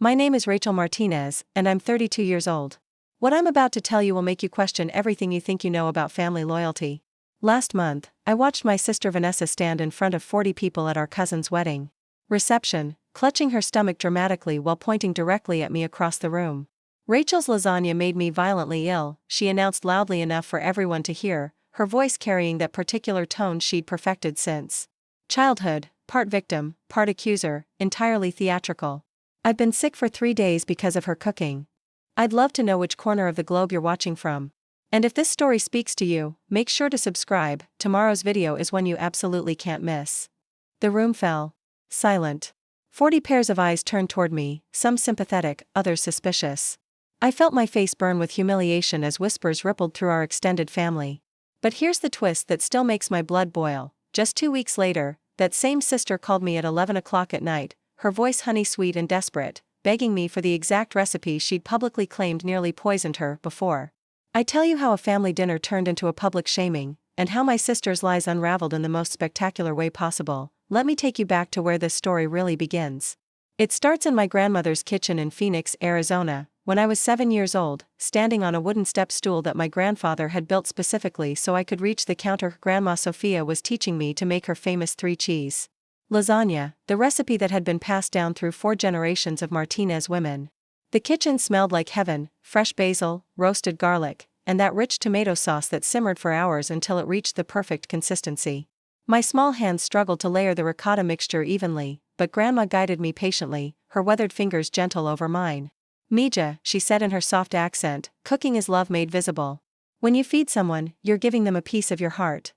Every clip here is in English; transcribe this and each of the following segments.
My name is Rachel Martinez, and I'm 32 years old. What I'm about to tell you will make you question everything you think you know about family loyalty. Last month, I watched my sister Vanessa stand in front of 40 people at our cousin's wedding reception, clutching her stomach dramatically while pointing directly at me across the room. "Rachel's lasagna made me violently ill," she announced loudly enough for everyone to hear, her voice carrying that particular tone she'd perfected since childhood, part victim, part accuser, entirely theatrical. "I've been sick for 3 days because of her cooking. I'd love to know which corner of the globe you're watching from. And if this story speaks to you, make sure to subscribe. Tomorrow's video is one you absolutely can't miss." The room fell silent. 40 pairs of eyes turned toward me, some sympathetic, others suspicious. I felt my face burn with humiliation as whispers rippled through our extended family. But here's the twist that still makes my blood boil. Just 2 weeks later, that same sister called me at 11 o'clock at night, her voice honey-sweet and desperate, begging me for the exact recipe she'd publicly claimed nearly poisoned her before. I tell you how a family dinner turned into a public shaming, and how my sister's lies unraveled in the most spectacular way possible. Let me take you back to where this story really begins. It starts in my grandmother's kitchen in Phoenix, Arizona, when I was 7 years old, standing on a wooden step stool that my grandfather had built specifically so I could reach the counter. Grandma Sophia was teaching me to make her famous 3-cheese lasagna, the recipe that had been passed down through 4 generations of Martinez women. The kitchen smelled like heaven, fresh basil, roasted garlic, and that rich tomato sauce that simmered for hours until it reached the perfect consistency. My small hands struggled to layer the ricotta mixture evenly, but Grandma guided me patiently, her weathered fingers gentle over mine. "Mija," she said in her soft accent, "cooking is love made visible. When you feed someone, you're giving them a piece of your heart."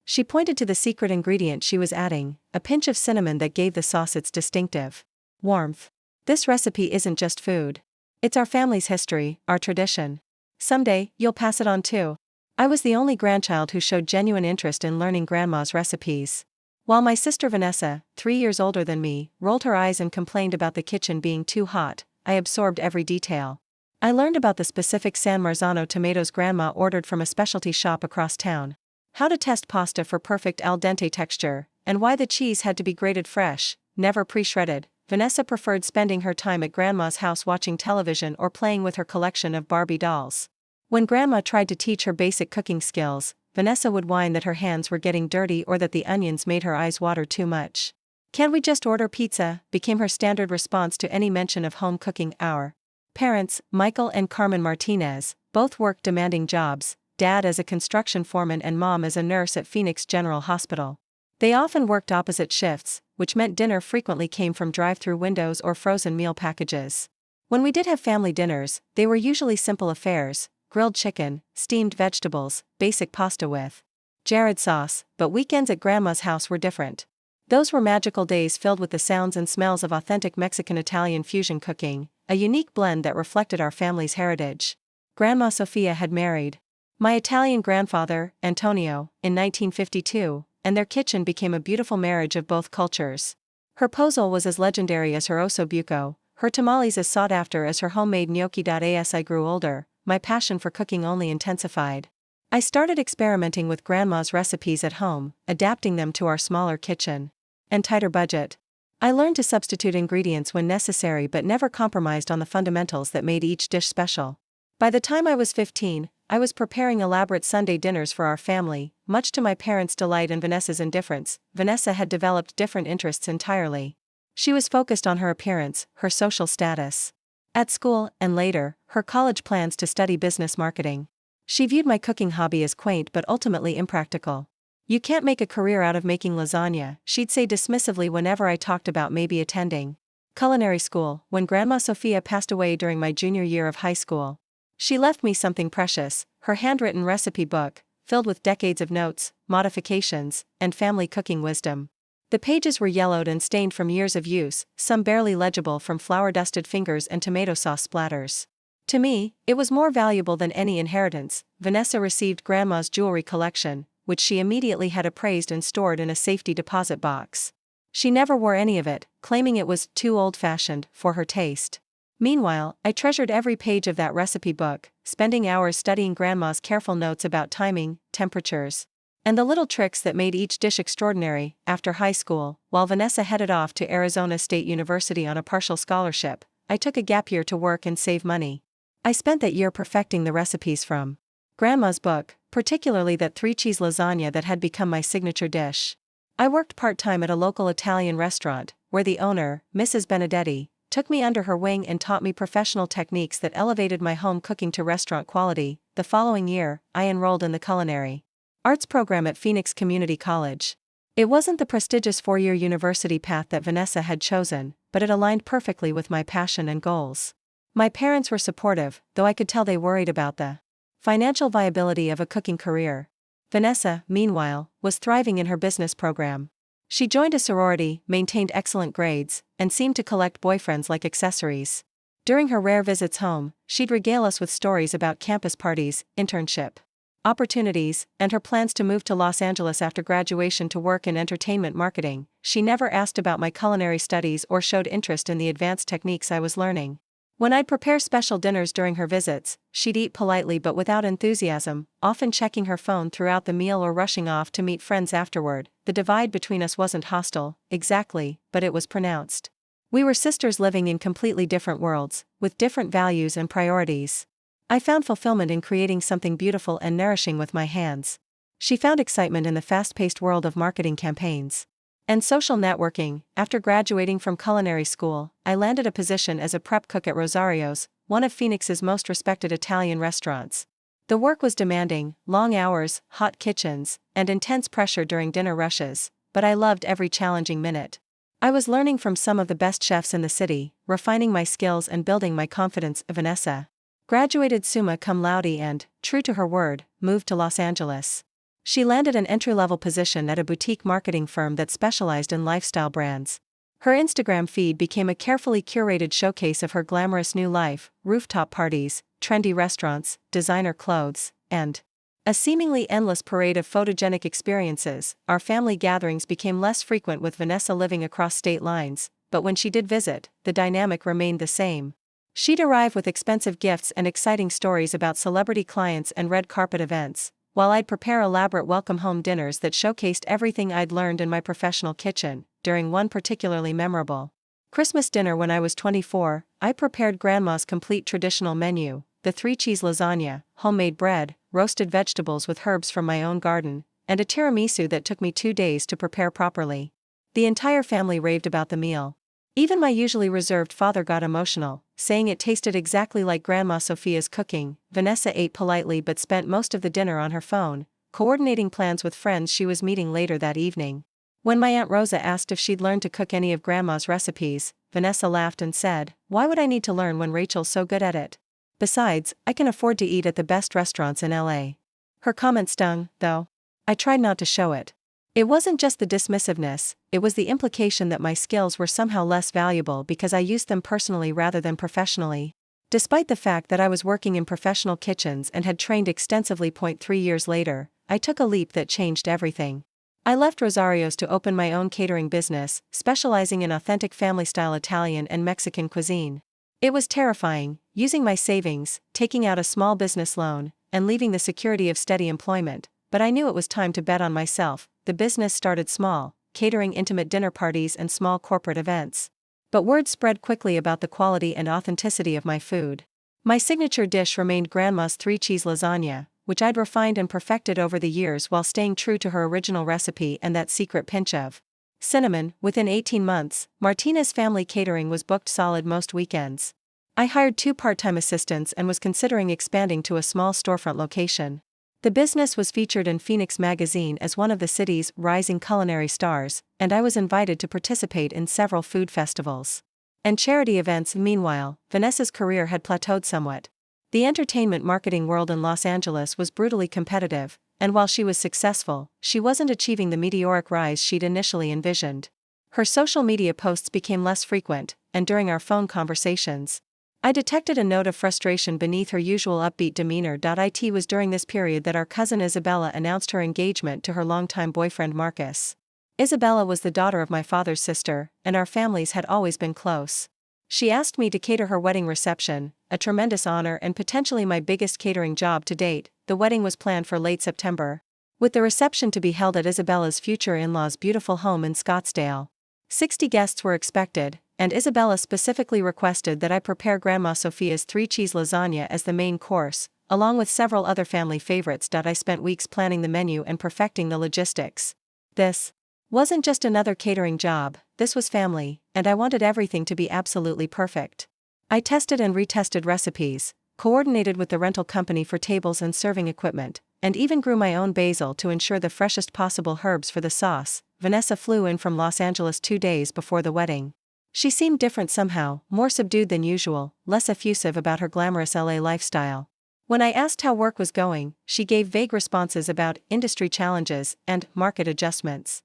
She pointed to the secret ingredient she was adding, a pinch of cinnamon that gave the sauce its distinctive warmth. "This recipe isn't just food. It's our family's history, our tradition. Someday, you'll pass it on too." I was the only grandchild who showed genuine interest in learning Grandma's recipes. While my sister Vanessa, 3 years older than me, rolled her eyes and complained about the kitchen being too hot, I absorbed every detail. I learned about the specific San Marzano tomatoes Grandma ordered from a specialty shop across town, how to test pasta for perfect al dente texture, and why the cheese had to be grated fresh, never pre-shredded. Vanessa preferred spending her time at Grandma's house watching television or playing with her collection of Barbie dolls. When Grandma tried to teach her basic cooking skills, Vanessa would whine that her hands were getting dirty or that the onions made her eyes water too much. "Can't we just order pizza?" became her standard response to any mention of home cooking. Our parents, Michael and Carmen Martinez, both worked demanding jobs, Dad as a construction foreman and Mom as a nurse at Phoenix General Hospital. They often worked opposite shifts, which meant dinner frequently came from drive-through windows or frozen meal packages. When we did have family dinners, they were usually simple affairs: grilled chicken, steamed vegetables, basic pasta with Jared sauce, but weekends at Grandma's house were different. Those were magical days filled with the sounds and smells of authentic Mexican-Italian fusion cooking, a unique blend that reflected our family's heritage. Grandma Sophia had married my Italian grandfather, Antonio, in 1952, and their kitchen became a beautiful marriage of both cultures. Her pozole was as legendary as her osso buco, her tamales as sought after as her homemade gnocchi. As I grew older, my passion for cooking only intensified. I started experimenting with Grandma's recipes at home, adapting them to our smaller kitchen and tighter budget. I learned to substitute ingredients when necessary but never compromised on the fundamentals that made each dish special. By the time I was 15, I was preparing elaborate Sunday dinners for our family, much to my parents' delight and Vanessa's indifference. Vanessa had developed different interests entirely. She was focused on her appearance, her social status at school, and later, her college plans to study business marketing. She viewed my cooking hobby as quaint but ultimately impractical. "You can't make a career out of making lasagna," she'd say dismissively whenever I talked about maybe attending culinary school. When Grandma Sophia passed away during my junior year of high school, she left me something precious, her handwritten recipe book, filled with decades of notes, modifications, and family cooking wisdom. The pages were yellowed and stained from years of use, some barely legible from flour-dusted fingers and tomato sauce splatters. To me, it was more valuable than any inheritance. Vanessa received Grandma's jewelry collection, which she immediately had appraised and stored in a safety deposit box. She never wore any of it, claiming it was too old-fashioned for her taste. Meanwhile, I treasured every page of that recipe book, spending hours studying Grandma's careful notes about timing, temperatures, and the little tricks that made each dish extraordinary. After high school, while Vanessa headed off to Arizona State University on a partial scholarship, I took a gap year to work and save money. I spent that year perfecting the recipes from Grandma's book, particularly that 3-cheese lasagna that had become my signature dish. I worked part-time at a local Italian restaurant, where the owner, Mrs. Benedetti, took me under her wing and taught me professional techniques that elevated my home cooking to restaurant quality. The following year, I enrolled in the culinary arts program at Phoenix Community College. It wasn't the prestigious 4-year university path that Vanessa had chosen, but it aligned perfectly with my passion and goals. My parents were supportive, though I could tell they worried about the financial viability of a cooking career. Vanessa, meanwhile, was thriving in her business program. She joined a sorority, maintained excellent grades, and seemed to collect boyfriends like accessories. During her rare visits home, she'd regale us with stories about campus parties, internship opportunities, and her plans to move to Los Angeles after graduation to work in entertainment marketing. She never asked about my culinary studies or showed interest in the advanced techniques I was learning. When I'd prepare special dinners during her visits, she'd eat politely but without enthusiasm, often checking her phone throughout the meal or rushing off to meet friends afterward. The divide between us wasn't hostile, exactly, but it was pronounced. We were sisters living in completely different worlds, with different values and priorities. I found fulfillment in creating something beautiful and nourishing with my hands. She found excitement in the fast-paced world of marketing campaigns and social networking. After graduating from culinary school, I landed a position as a prep cook at Rosario's, one of Phoenix's most respected Italian restaurants. The work was demanding, long hours, hot kitchens, and intense pressure during dinner rushes, but I loved every challenging minute. I was learning from some of the best chefs in the city, refining my skills and building my confidence. Vanessa graduated summa cum laude and, true to her word, moved to Los Angeles. She landed an entry-level position at a boutique marketing firm that specialized in lifestyle brands. Her Instagram feed became a carefully curated showcase of her glamorous new life: rooftop parties, trendy restaurants, designer clothes, and a seemingly endless parade of photogenic experiences. Our family gatherings became less frequent with Vanessa living across state lines, but when she did visit, the dynamic remained the same. She'd arrive with expensive gifts and exciting stories about celebrity clients and red carpet events, while I'd prepare elaborate welcome home dinners that showcased everything I'd learned in my professional kitchen. During one particularly memorable Christmas dinner when I was 24, I prepared Grandma's complete traditional menu: the 3-cheese lasagna, homemade bread, roasted vegetables with herbs from my own garden, and a tiramisu that took me 2 days to prepare properly. The entire family raved about the meal. Even my usually reserved father got emotional, saying it tasted exactly like Grandma Sophia's cooking. Vanessa ate politely but spent most of the dinner on her phone, coordinating plans with friends she was meeting later that evening. When my Aunt Rosa asked if she'd learned to cook any of Grandma's recipes, Vanessa laughed and said, "Why would I need to learn when Rachel's so good at it? Besides, I can afford to eat at the best restaurants in LA." Her comment stung, though. I tried not to show it. It wasn't just the dismissiveness, it was the implication that my skills were somehow less valuable because I used them personally rather than professionally. Despite the fact that I was working in professional kitchens and had trained extensively. 3 years later, I took a leap that changed everything. I left Rosario's to open my own catering business, specializing in authentic family-style Italian and Mexican cuisine. It was terrifying, using my savings, taking out a small business loan, and leaving the security of steady employment, but I knew it was time to bet on myself. The business started small, catering intimate dinner parties and small corporate events. But word spread quickly about the quality and authenticity of my food. My signature dish remained Grandma's 3-cheese lasagna, which I'd refined and perfected over the years while staying true to her original recipe and that secret pinch of cinnamon. Within 18 months, Martina's family catering was booked solid most weekends. I hired 2 part-time assistants and was considering expanding to a small storefront location. The business was featured in Phoenix magazine as one of the city's rising culinary stars, and I was invited to participate in several food festivals and charity events. Meanwhile, Vanessa's career had plateaued somewhat. The entertainment marketing world in Los Angeles was brutally competitive, and while she was successful, she wasn't achieving the meteoric rise she'd initially envisioned. Her social media posts became less frequent, and during our phone conversations, I detected a note of frustration beneath her usual upbeat demeanor. It was during this period that our cousin Isabella announced her engagement to her longtime boyfriend Marcus. Isabella was the daughter of my father's sister, and our families had always been close. She asked me to cater her wedding reception, a tremendous honor and potentially my biggest catering job to date. The wedding was planned for late September, with the reception to be held at Isabella's future in-laws' beautiful home in Scottsdale. 60 guests were expected, and Isabella specifically requested that I prepare Grandma Sophia's 3-cheese lasagna as the main course, along with several other family favorites. I spent weeks planning the menu and perfecting the logistics. This wasn't just another catering job, this was family, and I wanted everything to be absolutely perfect. I tested and retested recipes, coordinated with the rental company for tables and serving equipment, and even grew my own basil to ensure the freshest possible herbs for the sauce. Vanessa flew in from Los Angeles 2 days before the wedding. She seemed different somehow, more subdued than usual, less effusive about her glamorous LA lifestyle. When I asked how work was going, she gave vague responses about industry challenges and market adjustments.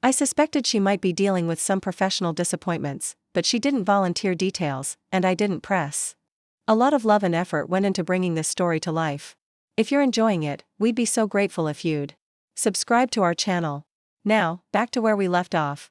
I suspected she might be dealing with some professional disappointments, but she didn't volunteer details, and I didn't press. A lot of love and effort went into bringing this story to life. If you're enjoying it, we'd be so grateful if you'd subscribe to our channel. Now, back to where we left off.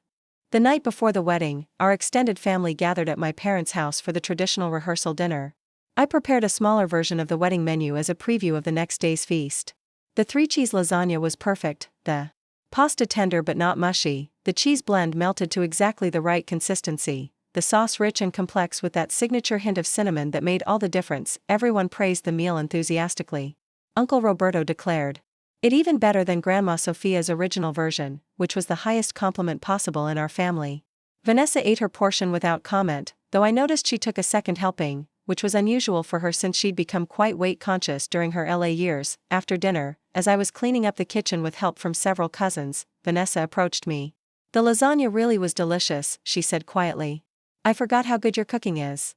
The night before the wedding, our extended family gathered at my parents' house for the traditional rehearsal dinner. I prepared a smaller version of the wedding menu as a preview of the next day's feast. The 3-cheese lasagna was perfect, the pasta tender but not mushy, the cheese blend melted to exactly the right consistency, the sauce rich and complex with that signature hint of cinnamon that made all the difference. Everyone praised the meal enthusiastically. Uncle Roberto declared, "It even better than Grandma Sophia's original version," which was the highest compliment possible in our family. Vanessa ate her portion without comment, though I noticed she took a second helping, which was unusual for her since she'd become quite weight-conscious during her LA years. After dinner, as I was cleaning up the kitchen with help from several cousins, Vanessa approached me. "The lasagna really was delicious," she said quietly. "I forgot how good your cooking is."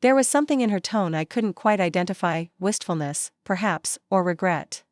There was something in her tone I couldn't quite identify, wistfulness, perhaps, or regret.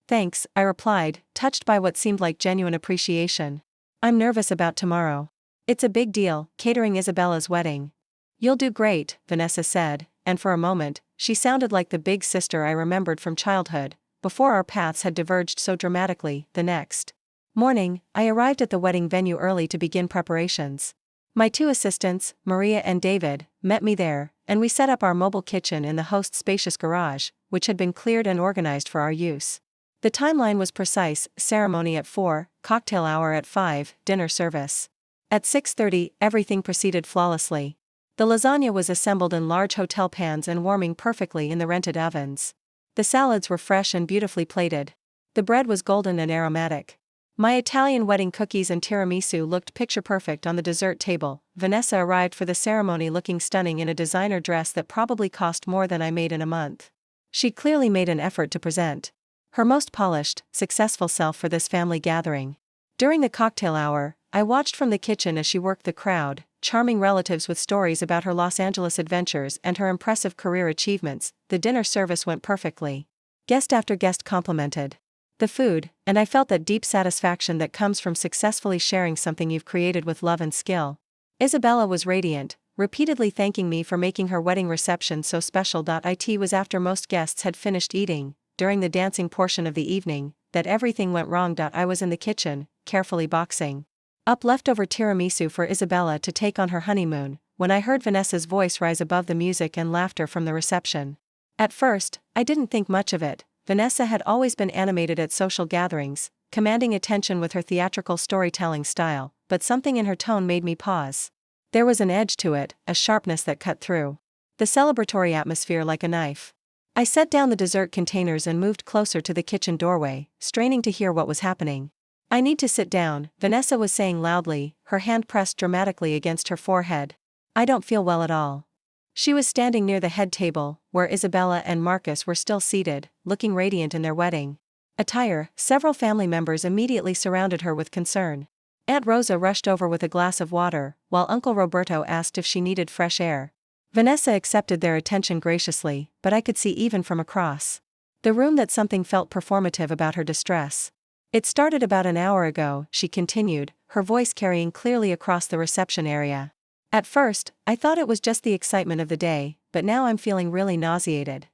"Thanks," I replied, touched by what seemed like genuine appreciation. "I'm nervous about tomorrow. It's a big deal, catering Isabella's wedding." "You'll do great," Vanessa said, and for a moment, she sounded like the big sister I remembered from childhood, before our paths had diverged so dramatically. The next morning, I arrived at the wedding venue early to begin preparations. My 2 assistants, Maria and David, met me there, and we set up our mobile kitchen in the host's spacious garage, which had been cleared and organized for our use. The timeline was precise: ceremony at 4, cocktail hour at 5, dinner service. At 6:30, everything proceeded flawlessly. The lasagna was assembled in large hotel pans and warming perfectly in the rented ovens. The salads were fresh and beautifully plated. The bread was golden and aromatic. My Italian wedding cookies and tiramisu looked picture-perfect on the dessert table. Vanessa arrived for the ceremony looking stunning in a designer dress that probably cost more than I made in a month. She clearly made an effort to present her most polished, successful self for this family gathering. During the cocktail hour, I watched from the kitchen as she worked the crowd, charming relatives with stories about her Los Angeles adventures and her impressive career achievements. The dinner service went perfectly. Guest after guest complimented the food, and I felt that deep satisfaction that comes from successfully sharing something you've created with love and skill. Isabella was radiant, repeatedly thanking me for making her wedding reception so special. It was after most guests had finished eating, during the dancing portion of the evening, that everything went wrong. I was in the kitchen, carefully boxing up leftover tiramisu for Isabella to take on her honeymoon, when I heard Vanessa's voice rise above the music and laughter from the reception. At first, I didn't think much of it. Vanessa had always been animated at social gatherings, commanding attention with her theatrical storytelling style, but something in her tone made me pause. There was an edge to it, a sharpness that cut through the celebratory atmosphere like a knife. I set down the dessert containers and moved closer to the kitchen doorway, straining to hear what was happening. "I need to sit down," Vanessa was saying loudly, her hand pressed dramatically against her forehead. "I don't feel well at all." She was standing near the head table, where Isabella and Marcus were still seated, looking radiant in their wedding attire. Several family members immediately surrounded her with concern. Aunt Rosa rushed over with a glass of water, while Uncle Roberto asked if she needed fresh air. Vanessa accepted their attention graciously, but I could see even from across the room that something felt performative about her distress. "It started about an hour ago," she continued, her voice carrying clearly across the reception area. "At first, I thought it was just the excitement of the day, but now I'm feeling really nauseated."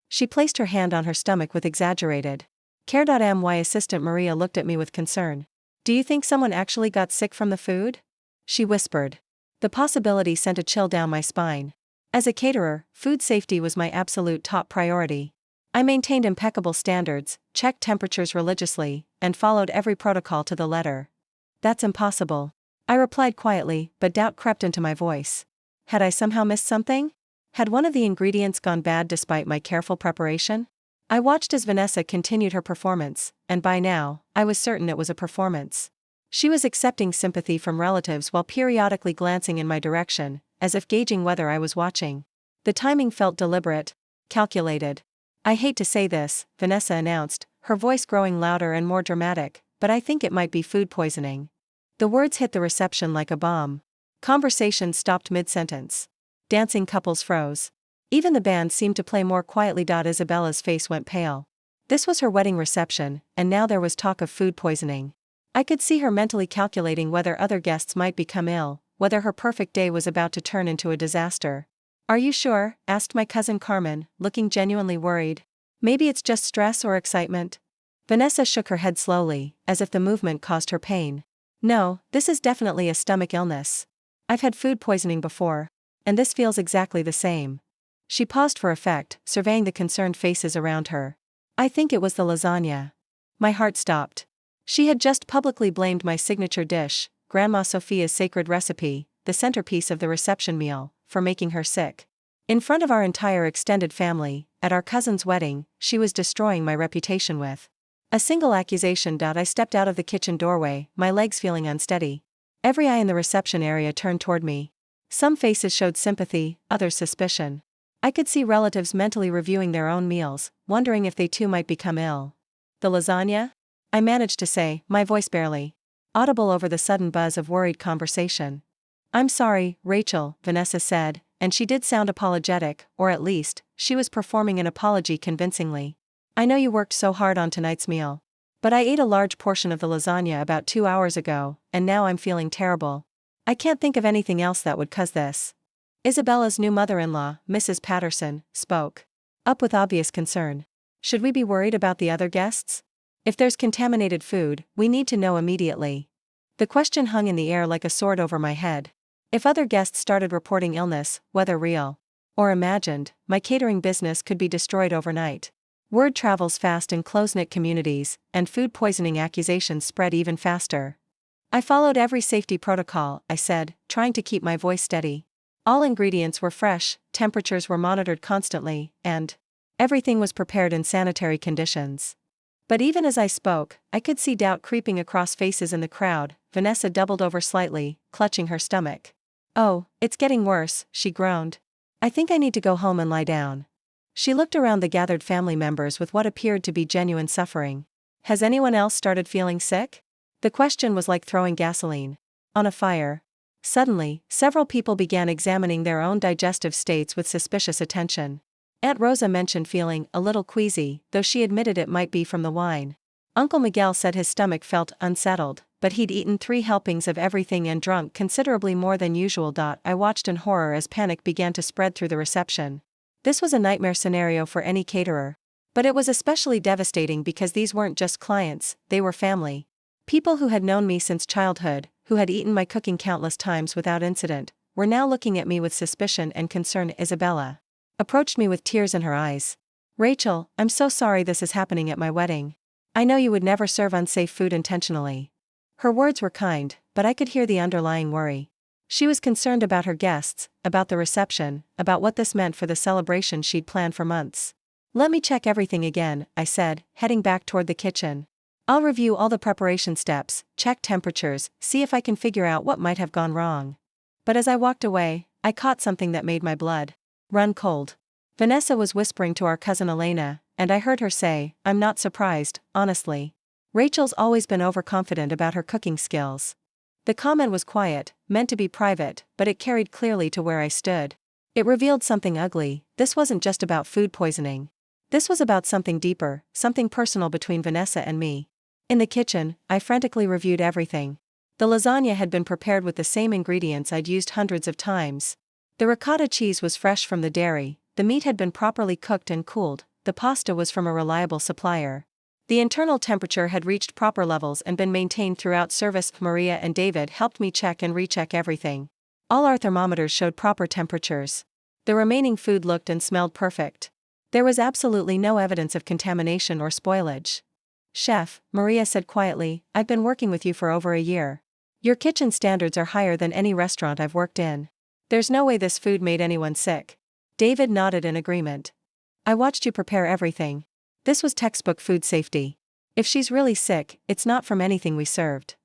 She placed her hand on her stomach with exaggerated care. My assistant Maria looked at me with concern. "Do you think someone actually got sick from the food?" she whispered. The possibility sent a chill down my spine. As a caterer, food safety was my absolute top priority. I maintained impeccable standards, checked temperatures religiously, and followed every protocol to the letter. "That's impossible," I replied quietly, but doubt crept into my voice. Had I somehow missed something? Had one of the ingredients gone bad despite my careful preparation? I watched as Vanessa continued her performance, and by now, I was certain it was a performance. She was accepting sympathy from relatives while periodically glancing in my direction, as if gauging whether I was watching. The timing felt deliberate, calculated. I hate to say this, Vanessa announced, her voice growing louder and more dramatic, but I think it might be food poisoning. The words hit the reception like a bomb. Conversation stopped mid-sentence. Dancing couples froze. Even the band seemed to play more quietly. Isabella's face went pale. This was her wedding reception, and now there was talk of food poisoning. I could see her mentally calculating whether other guests might become ill, whether her perfect day was about to turn into a disaster. "Are you sure?" asked my cousin Carmen, looking genuinely worried. "Maybe it's just stress or excitement." Vanessa shook her head slowly, as if the movement caused her pain. "No, this is definitely a stomach illness. I've had food poisoning before. And this feels exactly the same." She paused for effect, surveying the concerned faces around her. "I think it was the lasagna." My heart stopped. She had just publicly blamed my signature dish, Grandma Sophia's sacred recipe, the centerpiece of the reception meal, for making her sick. In front of our entire extended family, at our cousin's wedding, she was destroying my reputation with a single accusation. I stepped out of the kitchen doorway, my legs feeling unsteady. Every eye in the reception area turned toward me. Some faces showed sympathy, others suspicion. I could see relatives mentally reviewing their own meals, wondering if they too might become ill. "The lasagna?" I managed to say, my voice barely audible over the sudden buzz of worried conversation. "I'm sorry, Rachel," Vanessa said, and she did sound apologetic, or at least, she was performing an apology convincingly. "I know you worked so hard on tonight's meal. But I ate a large portion of the lasagna about 2 hours ago, and now I'm feeling terrible. I can't think of anything else that would cause this." Isabella's new mother-in-law, Mrs. Patterson, spoke up with obvious concern. "Should we be worried about the other guests? If there's contaminated food, we need to know immediately." The question hung in the air like a sword over my head. If other guests started reporting illness, whether real or imagined, my catering business could be destroyed overnight. Word travels fast in close-knit communities, and food poisoning accusations spread even faster. "I followed every safety protocol," I said, trying to keep my voice steady. "All ingredients were fresh, temperatures were monitored constantly, and everything was prepared in sanitary conditions." But even as I spoke, I could see doubt creeping across faces in the crowd. Vanessa doubled over slightly, clutching her stomach. "Oh, it's getting worse," she groaned. "I think I need to go home and lie down." She looked around the gathered family members with what appeared to be genuine suffering. "Has anyone else started feeling sick?" The question was like throwing gasoline on a fire. Suddenly, several people began examining their own digestive states with suspicious attention. Aunt Rosa mentioned feeling a little queasy, though she admitted it might be from the wine. Uncle Miguel said his stomach felt unsettled, but he'd eaten 3 helpings of everything and drunk considerably more than usual. I watched in horror as panic began to spread through the reception. This was a nightmare scenario for any caterer. But it was especially devastating because these weren't just clients, they were family. People who had known me since childhood, who had eaten my cooking countless times without incident, were now looking at me with suspicion and concern. Isabella approached me with tears in her eyes. "Rachel, I'm so sorry this is happening at my wedding. I know you would never serve unsafe food intentionally." Her words were kind, but I could hear the underlying worry. She was concerned about her guests, about the reception, about what this meant for the celebration she'd planned for months. "Let me check everything again," I said, heading back toward the kitchen. "I'll review all the preparation steps, check temperatures, see if I can figure out what might have gone wrong." But as I walked away, I caught something that made my blood run cold. Vanessa was whispering to our cousin Elena, and I heard her say, "I'm not surprised, honestly. Rachel's always been overconfident about her cooking skills." The comment was quiet, meant to be private, but it carried clearly to where I stood. It revealed something ugly. This wasn't just about food poisoning. This was about something deeper, something personal between Vanessa and me. In the kitchen, I frantically reviewed everything. The lasagna had been prepared with the same ingredients I'd used hundreds of times. The ricotta cheese was fresh from the dairy, the meat had been properly cooked and cooled, the pasta was from a reliable supplier. The internal temperature had reached proper levels and been maintained throughout service. Maria and David helped me check and recheck everything. All our thermometers showed proper temperatures. The remaining food looked and smelled perfect. There was absolutely no evidence of contamination or spoilage. "Chef," Maria said quietly, "I've been working with you for over a year. Your kitchen standards are higher than any restaurant I've worked in. There's no way this food made anyone sick. David nodded in agreement. I watched you prepare everything. This was textbook food safety. If she's really sick, it's not from anything we served.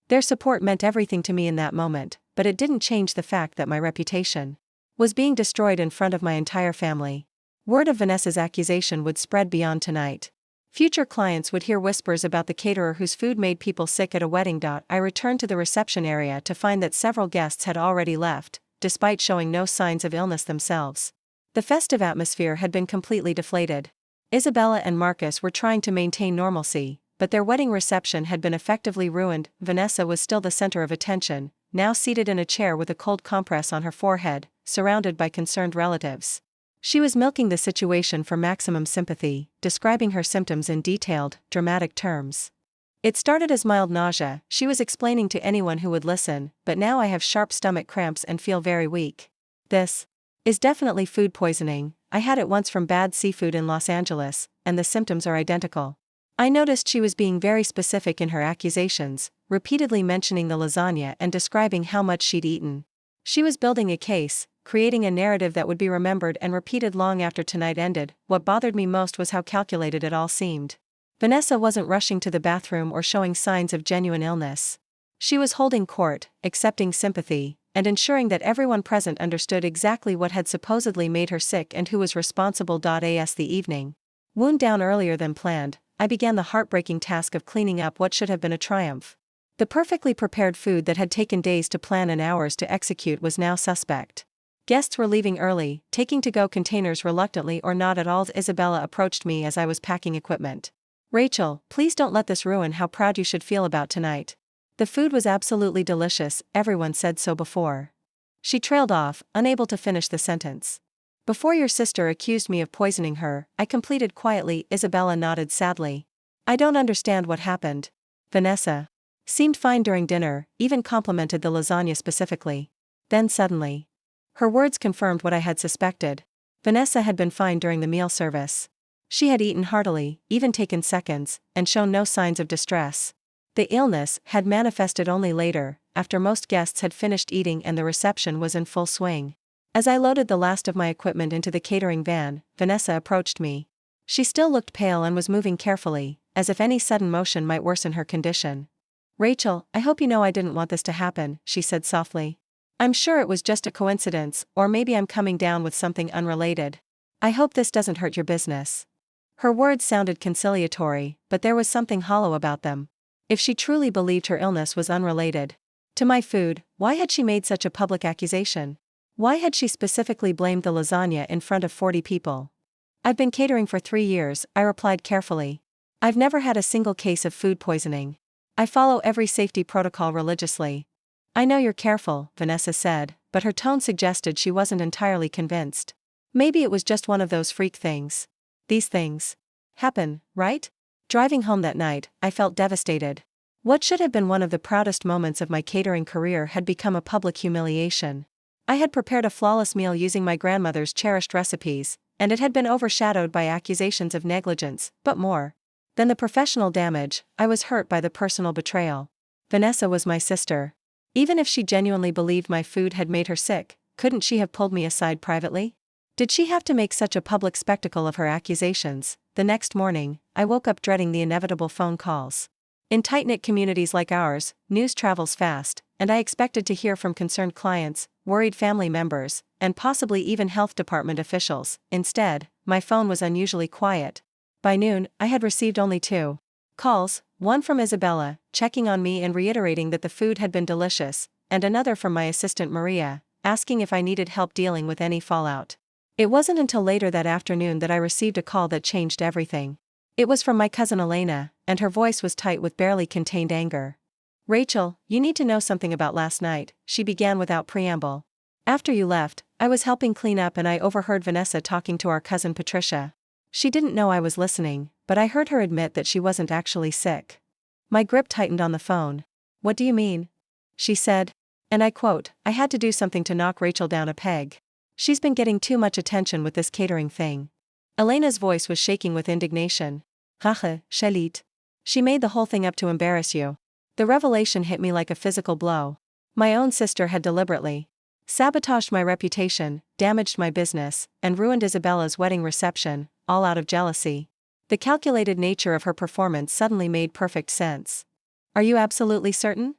Their support meant everything to me in that moment, but it didn't change the fact that my reputation was being destroyed in front of my entire family. Word of Vanessa's accusation would spread beyond tonight. Future clients would hear whispers about the caterer whose food made people sick at a wedding. I returned to the reception area to find that several guests had already left, despite showing no signs of illness themselves. The festive atmosphere had been completely deflated. Isabella and Marcus were trying to maintain normalcy, but their wedding reception had been effectively ruined. Vanessa was still the center of attention, now seated in a chair with a cold compress on her forehead, surrounded by concerned relatives. She was milking the situation for maximum sympathy, describing her symptoms in detailed, dramatic terms. It started as mild nausea, she was explaining to anyone who would listen, but now I have sharp stomach cramps and feel very weak. This is definitely food poisoning. I had it once from bad seafood in Los Angeles, and the symptoms are identical. I noticed she was being very specific in her accusations, repeatedly mentioning the lasagna and describing how much she'd eaten. She was building a case, creating a narrative that would be remembered and repeated long after tonight ended. What bothered me most was how calculated it all seemed. Vanessa wasn't rushing to the bathroom or showing signs of genuine illness. She was holding court, accepting sympathy, and ensuring that everyone present understood exactly what had supposedly made her sick and who was responsible. As the evening wound down earlier than planned, I began the heartbreaking task of cleaning up what should have been a triumph. The perfectly prepared food that had taken days to plan and hours to execute was now suspect. Guests were leaving early, taking to-go containers reluctantly or not at all. Isabella approached me as I was packing equipment. Rachel, please don't let this ruin how proud you should feel about tonight. The food was absolutely delicious, everyone said so before. She trailed off, unable to finish the sentence. Before your sister accused me of poisoning her, I completed quietly. Isabella nodded sadly. I don't understand what happened. Vanessa seemed fine during dinner, even complimented the lasagna specifically. Then suddenly, her words confirmed what I had suspected. Vanessa had been fine during the meal service. She had eaten heartily, even taken seconds, and shown no signs of distress. The illness had manifested only later, after most guests had finished eating and the reception was in full swing. As I loaded the last of my equipment into the catering van, Vanessa approached me. She still looked pale and was moving carefully, as if any sudden motion might worsen her condition. Rachel, I hope you know I didn't want this to happen, she said softly. I'm sure it was just a coincidence, or maybe I'm coming down with something unrelated. I hope this doesn't hurt your business. Her words sounded conciliatory, but there was something hollow about them. If she truly believed her illness was unrelated to my food, why had she made such a public accusation? Why had she specifically blamed the lasagna in front of 40 people? I've been catering for 3 years, I replied carefully. I've never had a single case of food poisoning. I follow every safety protocol religiously. I know you're careful, Vanessa said, but her tone suggested she wasn't entirely convinced. Maybe it was just one of those freak things. These things happen, right? Driving home that night, I felt devastated. What should have been one of the proudest moments of my catering career had become a public humiliation. I had prepared a flawless meal using my grandmother's cherished recipes, and it had been overshadowed by accusations of negligence, but more than the professional damage, I was hurt by the personal betrayal. Vanessa was my sister. Even if she genuinely believed my food had made her sick, couldn't she have pulled me aside privately? Did she have to make such a public spectacle of her accusations? The next morning, I woke up dreading the inevitable phone calls. In tight-knit communities like ours, news travels fast, and I expected to hear from concerned clients, worried family members, and possibly even health department officials. Instead, my phone was unusually quiet. By noon, I had received only 2 calls, one from Isabella, checking on me and reiterating that the food had been delicious, and another from my assistant Maria, asking if I needed help dealing with any fallout. It wasn't until later that afternoon that I received a call that changed everything. It was from my cousin Elena, and her voice was tight with barely contained anger. Rachel, you need to know something about last night, she began without preamble. After you left, I was helping clean up and I overheard Vanessa talking to our cousin Patricia. She didn't know I was listening, but I heard her admit that she wasn't actually sick. My grip tightened on the phone. What do you mean? She said. And I quote, I had to do something to knock Rachel down a peg. She's been getting too much attention with this catering thing. Elena's voice was shaking with indignation. Haha, Shalit. She made the whole thing up to embarrass you. The revelation hit me like a physical blow. My own sister had deliberately sabotaged my reputation, damaged my business, and ruined Isabella's wedding reception, all out of jealousy. The calculated nature of her performance suddenly made perfect sense. Are you absolutely certain?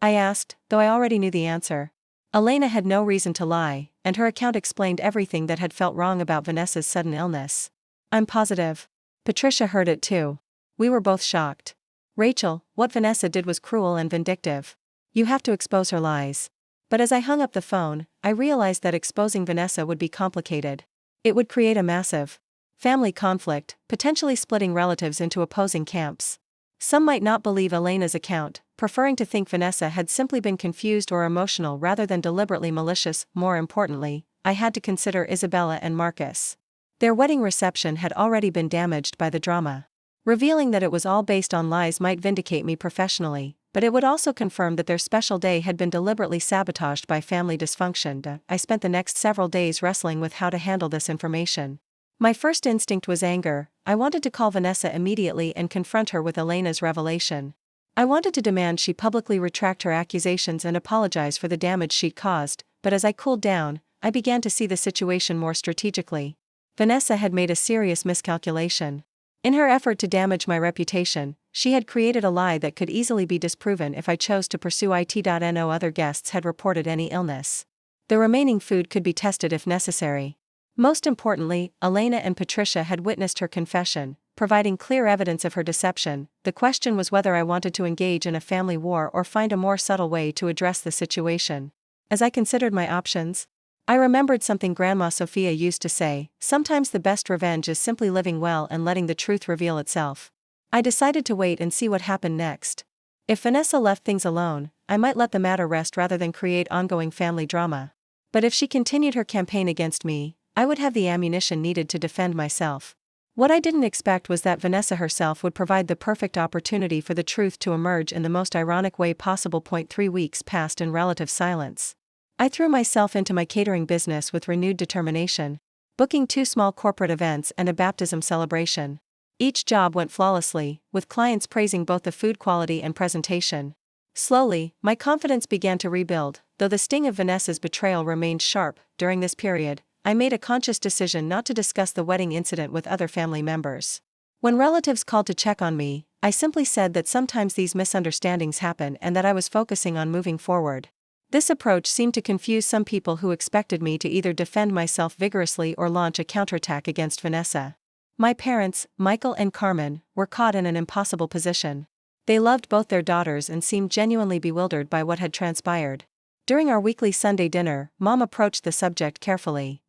I asked, though I already knew the answer. Elena had no reason to lie, and her account explained everything that had felt wrong about Vanessa's sudden illness. I'm positive. Patricia heard it too. We were both shocked. Rachel, what Vanessa did was cruel and vindictive. You have to expose her lies. But as I hung up the phone, I realized that exposing Vanessa would be complicated. It would create a massive family conflict, potentially splitting relatives into opposing camps. Some might not believe Elena's account, preferring to think Vanessa had simply been confused or emotional rather than deliberately malicious. More importantly, I had to consider Isabella and Marcus. Their wedding reception had already been damaged by the drama. Revealing that it was all based on lies might vindicate me professionally, but it would also confirm that their special day had been deliberately sabotaged by family dysfunction. I spent the next several days wrestling with how to handle this information. My first instinct was anger. I wanted to call Vanessa immediately and confront her with Elena's revelation. I wanted to demand she publicly retract her accusations and apologize for the damage she'd caused, but as I cooled down, I began to see the situation more strategically. Vanessa had made a serious miscalculation. In her effort to damage my reputation, she had created a lie that could easily be disproven if I chose to pursue it. No other guests had reported any illness. The remaining food could be tested if necessary. Most importantly, Elena and Patricia had witnessed her confession, providing clear evidence of her deception. The question was whether I wanted to engage in a family war or find a more subtle way to address the situation. As I considered my options, I remembered something Grandma Sophia used to say: sometimes the best revenge is simply living well and letting the truth reveal itself. I decided to wait and see what happened next. If Vanessa left things alone, I might let the matter rest rather than create ongoing family drama. But if she continued her campaign against me, I would have the ammunition needed to defend myself. What I didn't expect was that Vanessa herself would provide the perfect opportunity for the truth to emerge in the most ironic way possible. 3 weeks passed in relative silence. I threw myself into my catering business with renewed determination, booking 2 small corporate events and a baptism celebration. Each job went flawlessly, with clients praising both the food quality and presentation. Slowly, my confidence began to rebuild, though the sting of Vanessa's betrayal remained sharp. During this period, I made a conscious decision not to discuss the wedding incident with other family members. When relatives called to check on me, I simply said that sometimes these misunderstandings happen and that I was focusing on moving forward. This approach seemed to confuse some people who expected me to either defend myself vigorously or launch a counterattack against Vanessa. My parents, Michael and Carmen, were caught in an impossible position. They loved both their daughters and seemed genuinely bewildered by what had transpired. During our weekly Sunday dinner, Mom approached the subject carefully.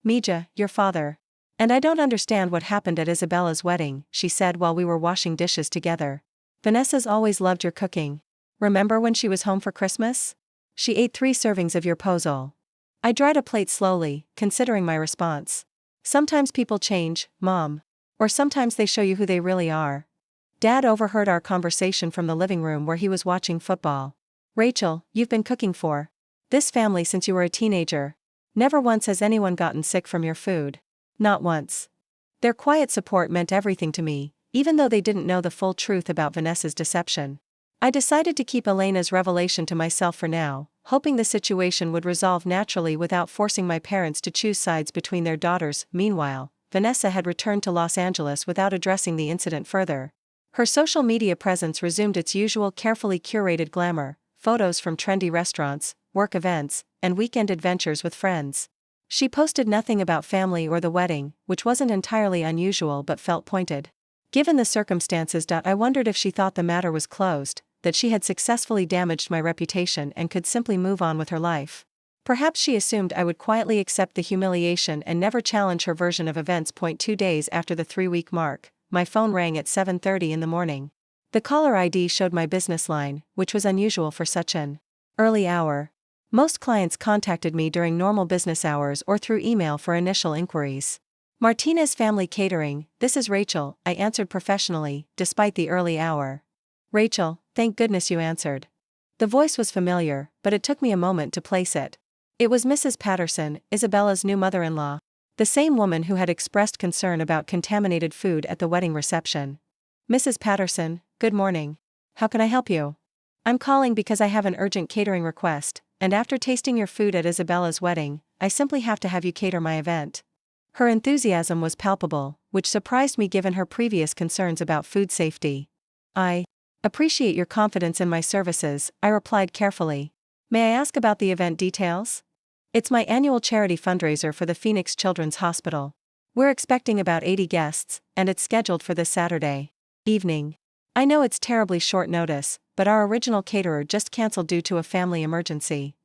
"Mija, your father. And I don't understand what happened at Isabella's wedding," she said while we were washing dishes together. "Vanessa's always loved your cooking. Remember when she was home for Christmas? She ate 3 servings of your pozole." I dried a plate slowly, considering my response. "Sometimes people change, Mom. Or sometimes they show you who they really are." Dad overheard our conversation from the living room where he was watching football. "Rachel, you've been cooking for this family since you were a teenager. Never once has anyone gotten sick from your food." Not once. Their quiet support meant everything to me, even though they didn't know the full truth about Vanessa's deception. I decided to keep Elena's revelation to myself for now, hoping the situation would resolve naturally without forcing my parents to choose sides between their daughters. Meanwhile, Vanessa had returned to Los Angeles without addressing the incident further. Her social media presence resumed its usual carefully curated glamour: photos from trendy restaurants, work events, and weekend adventures with friends. She posted nothing about family or the wedding, which wasn't entirely unusual but felt pointed. Given the circumstances, I wondered if she thought the matter was closed, that she had successfully damaged my reputation and could simply move on with her life. Perhaps she assumed I would quietly accept the humiliation and never challenge her version of events. 2 days after the 3-week mark, my phone rang at 7:30 in the morning. The caller ID showed my business line, which was unusual for such an early hour. Most clients contacted me during normal business hours or through email for initial inquiries. "Martinez Family Catering, this is Rachel," I answered professionally, despite the early hour. "Rachel, thank goodness you answered." The voice was familiar, but it took me a moment to place it. It was Mrs. Patterson, Isabella's new mother-in-law. The same woman who had expressed concern about contaminated food at the wedding reception. "Mrs. Patterson, good morning. How can I help you?" I'm calling because I have an urgent catering request, and after tasting your food at Isabella's wedding, I simply have to have you cater my event." Her enthusiasm was palpable, which surprised me given her previous concerns about food safety. "I appreciate your confidence in my services," I replied carefully. "May I ask about the event details?" "It's my annual charity fundraiser for the Phoenix Children's Hospital. We're expecting about 80 guests, and it's scheduled for this Saturday evening. I know it's terribly short notice, but our original caterer just canceled due to a family emergency."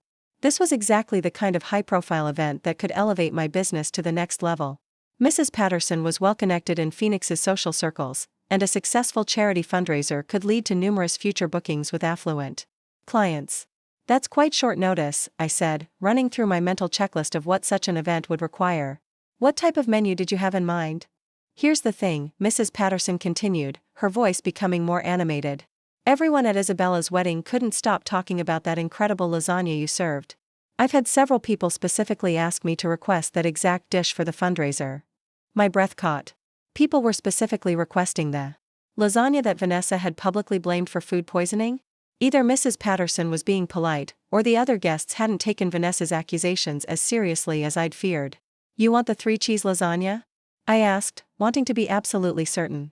This was exactly the kind of high-profile event that could elevate my business to the next level. Mrs. Patterson was well connected in Phoenix's social circles, and a successful charity fundraiser could lead to numerous future bookings with affluent clients. "That's quite short notice," I said, running through my mental checklist of what such an event would require. "What type of menu did you have in mind?" "Here's the thing," Mrs. Patterson continued, her voice becoming more animated. "Everyone at Isabella's wedding couldn't stop talking about that incredible lasagna you served. I've had several people specifically ask me to request that exact dish for the fundraiser." My breath caught. People were specifically requesting the lasagna that Vanessa had publicly blamed for food poisoning? Either Mrs. Patterson was being polite, or the other guests hadn't taken Vanessa's accusations as seriously as I'd feared. "You want the 3-cheese lasagna?" I asked, wanting to be absolutely certain.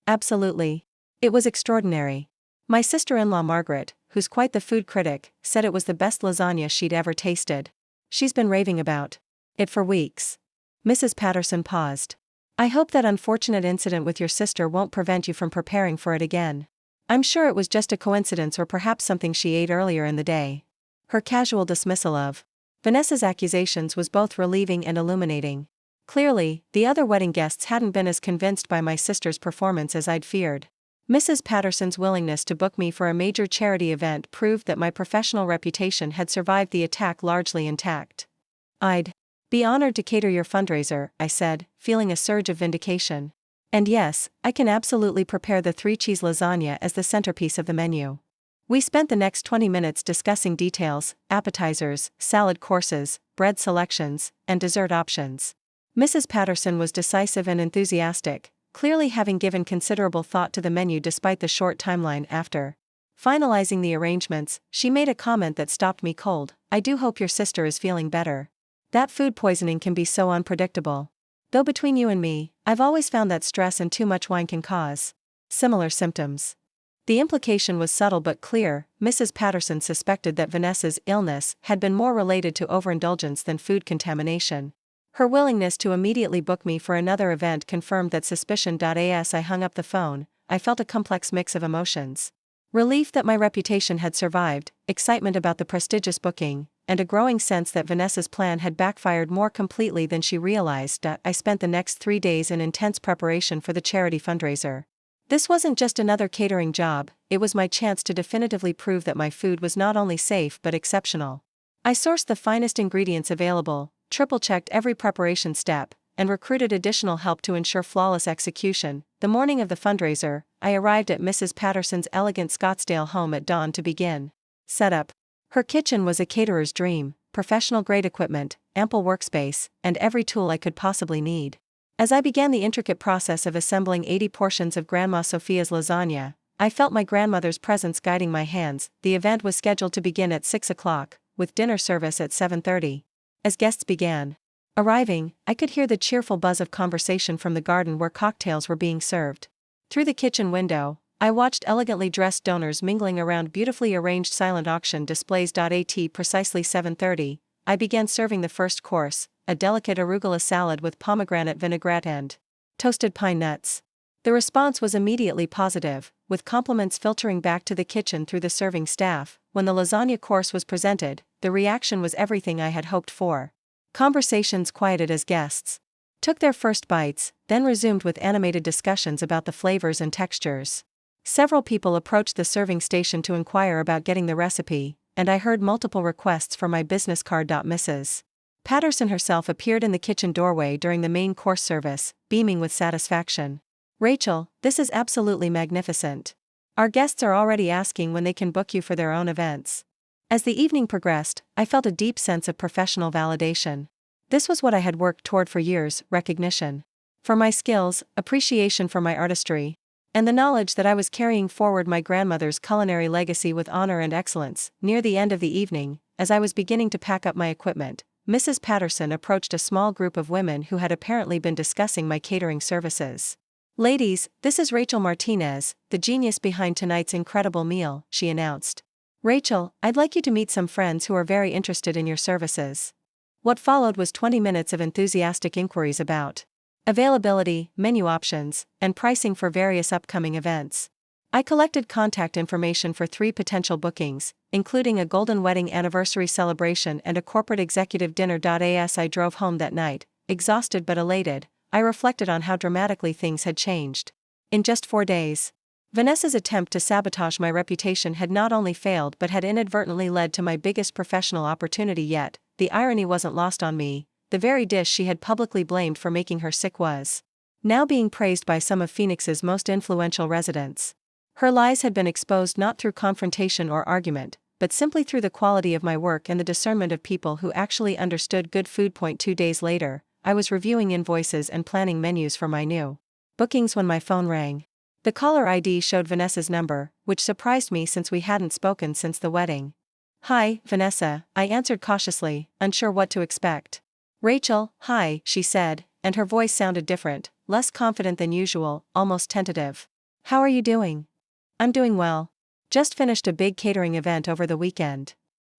"Absolutely. It was extraordinary. My sister-in-law Margaret, who's quite the food critic, said it was the best lasagna she'd ever tasted. She's been raving about it for weeks." Mrs. Patterson paused. "I hope that unfortunate incident with your sister won't prevent you from preparing for it again. I'm sure it was just a coincidence or perhaps something she ate earlier in the day." Her casual dismissal of Vanessa's accusations was both relieving and illuminating. Clearly, the other wedding guests hadn't been as convinced by my sister's performance as I'd feared. Mrs. Patterson's willingness to book me for a major charity event proved that my professional reputation had survived the attack largely intact. "I'd be honored to cater your fundraiser," I said, feeling a surge of vindication. "And yes, I can absolutely prepare the 3-cheese lasagna as the centerpiece of the menu." We spent the next 20 minutes discussing details, appetizers, salad courses, bread selections, and dessert options. Mrs. Patterson was decisive and enthusiastic, clearly having given considerable thought to the menu despite the short timeline after finalizing the arrangements. She made a comment that stopped me cold. "I do hope your sister is feeling better. That food poisoning can be so unpredictable. Though between you and me, I've always found that stress and too much wine can cause similar symptoms." The implication was subtle but clear. Mrs. Patterson suspected that Vanessa's illness had been more related to overindulgence than food contamination. Her willingness to immediately book me for another event confirmed that suspicion. As I hung up the phone, I felt a complex mix of emotions. Relief that my reputation had survived, excitement about the prestigious booking, and a growing sense that Vanessa's plan had backfired more completely than she realized. I spent the next 3 days in intense preparation for the charity fundraiser. This wasn't just another catering job, it was my chance to definitively prove that my food was not only safe but exceptional. I sourced the finest ingredients available, triple-checked every preparation step, and recruited additional help to ensure flawless execution. The morning of the fundraiser, I arrived at Mrs. Patterson's elegant Scottsdale home at dawn to begin setup. Her kitchen was a caterer's dream, professional-grade equipment, ample workspace, and every tool I could possibly need. As I began the intricate process of assembling 80 portions of Grandma Sophia's lasagna, I felt my grandmother's presence guiding my hands. The event was scheduled to begin at 6 o'clock, with dinner service at 7:30. As guests began arriving, I could hear the cheerful buzz of conversation from the garden where cocktails were being served. Through the kitchen window, I watched elegantly dressed donors mingling around beautifully arranged silent auction displays. At precisely 7:30, I began serving the first course, a delicate arugula salad with pomegranate vinaigrette and toasted pine nuts. The response was immediately positive, with compliments filtering back to the kitchen through the serving staff. When the lasagna course was presented, the reaction was everything I had hoped for. Conversations quieted as guests took their first bites, then resumed with animated discussions about the flavors and textures. Several people approached the serving station to inquire about getting the recipe, and I heard multiple requests for my business card. Mrs. Patterson herself appeared in the kitchen doorway during the main course service, beaming with satisfaction. "Rachel, this is absolutely magnificent. Our guests are already asking when they can book you for their own events." As the evening progressed, I felt a deep sense of professional validation. This was what I had worked toward for years: recognition for my skills, appreciation for my artistry, and the knowledge that I was carrying forward my grandmother's culinary legacy with honor and excellence. Near the end of the evening, as I was beginning to pack up my equipment, Mrs. Patterson approached a small group of women who had apparently been discussing my catering services. "Ladies, this is Rachel Martinez, the genius behind tonight's incredible meal," she announced. "Rachel, I'd like you to meet some friends who are very interested in your services." What followed was 20 minutes of enthusiastic inquiries about availability, menu options, and pricing for various upcoming events. I collected contact information for 3 potential bookings, including a golden wedding anniversary celebration and a corporate executive dinner. As I drove home that night, exhausted but elated, I reflected on how dramatically things had changed. In just 4 days, Vanessa's attempt to sabotage my reputation had not only failed but had inadvertently led to my biggest professional opportunity yet. The irony wasn't lost on me. The very dish she had publicly blamed for making her sick was now being praised by some of Phoenix's most influential residents. Her lies had been exposed not through confrontation or argument, but simply through the quality of my work and the discernment of people who actually understood good food. 2 days later, I was reviewing invoices and planning menus for my new bookings when my phone rang. The caller ID showed Vanessa's number, which surprised me since we hadn't spoken since the wedding. "Hi, Vanessa," I answered cautiously, unsure what to expect. "Rachel, hi," she said, and her voice sounded different, less confident than usual, almost tentative. "How are you doing?" "I'm doing well. Just finished a big catering event over the weekend."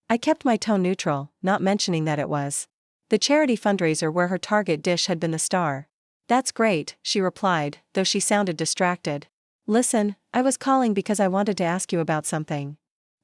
I kept my tone neutral, not mentioning that it was the charity fundraiser where her target dish had been the star. "That's great," she replied, though she sounded distracted. "Listen, I was calling because I wanted to ask you about something."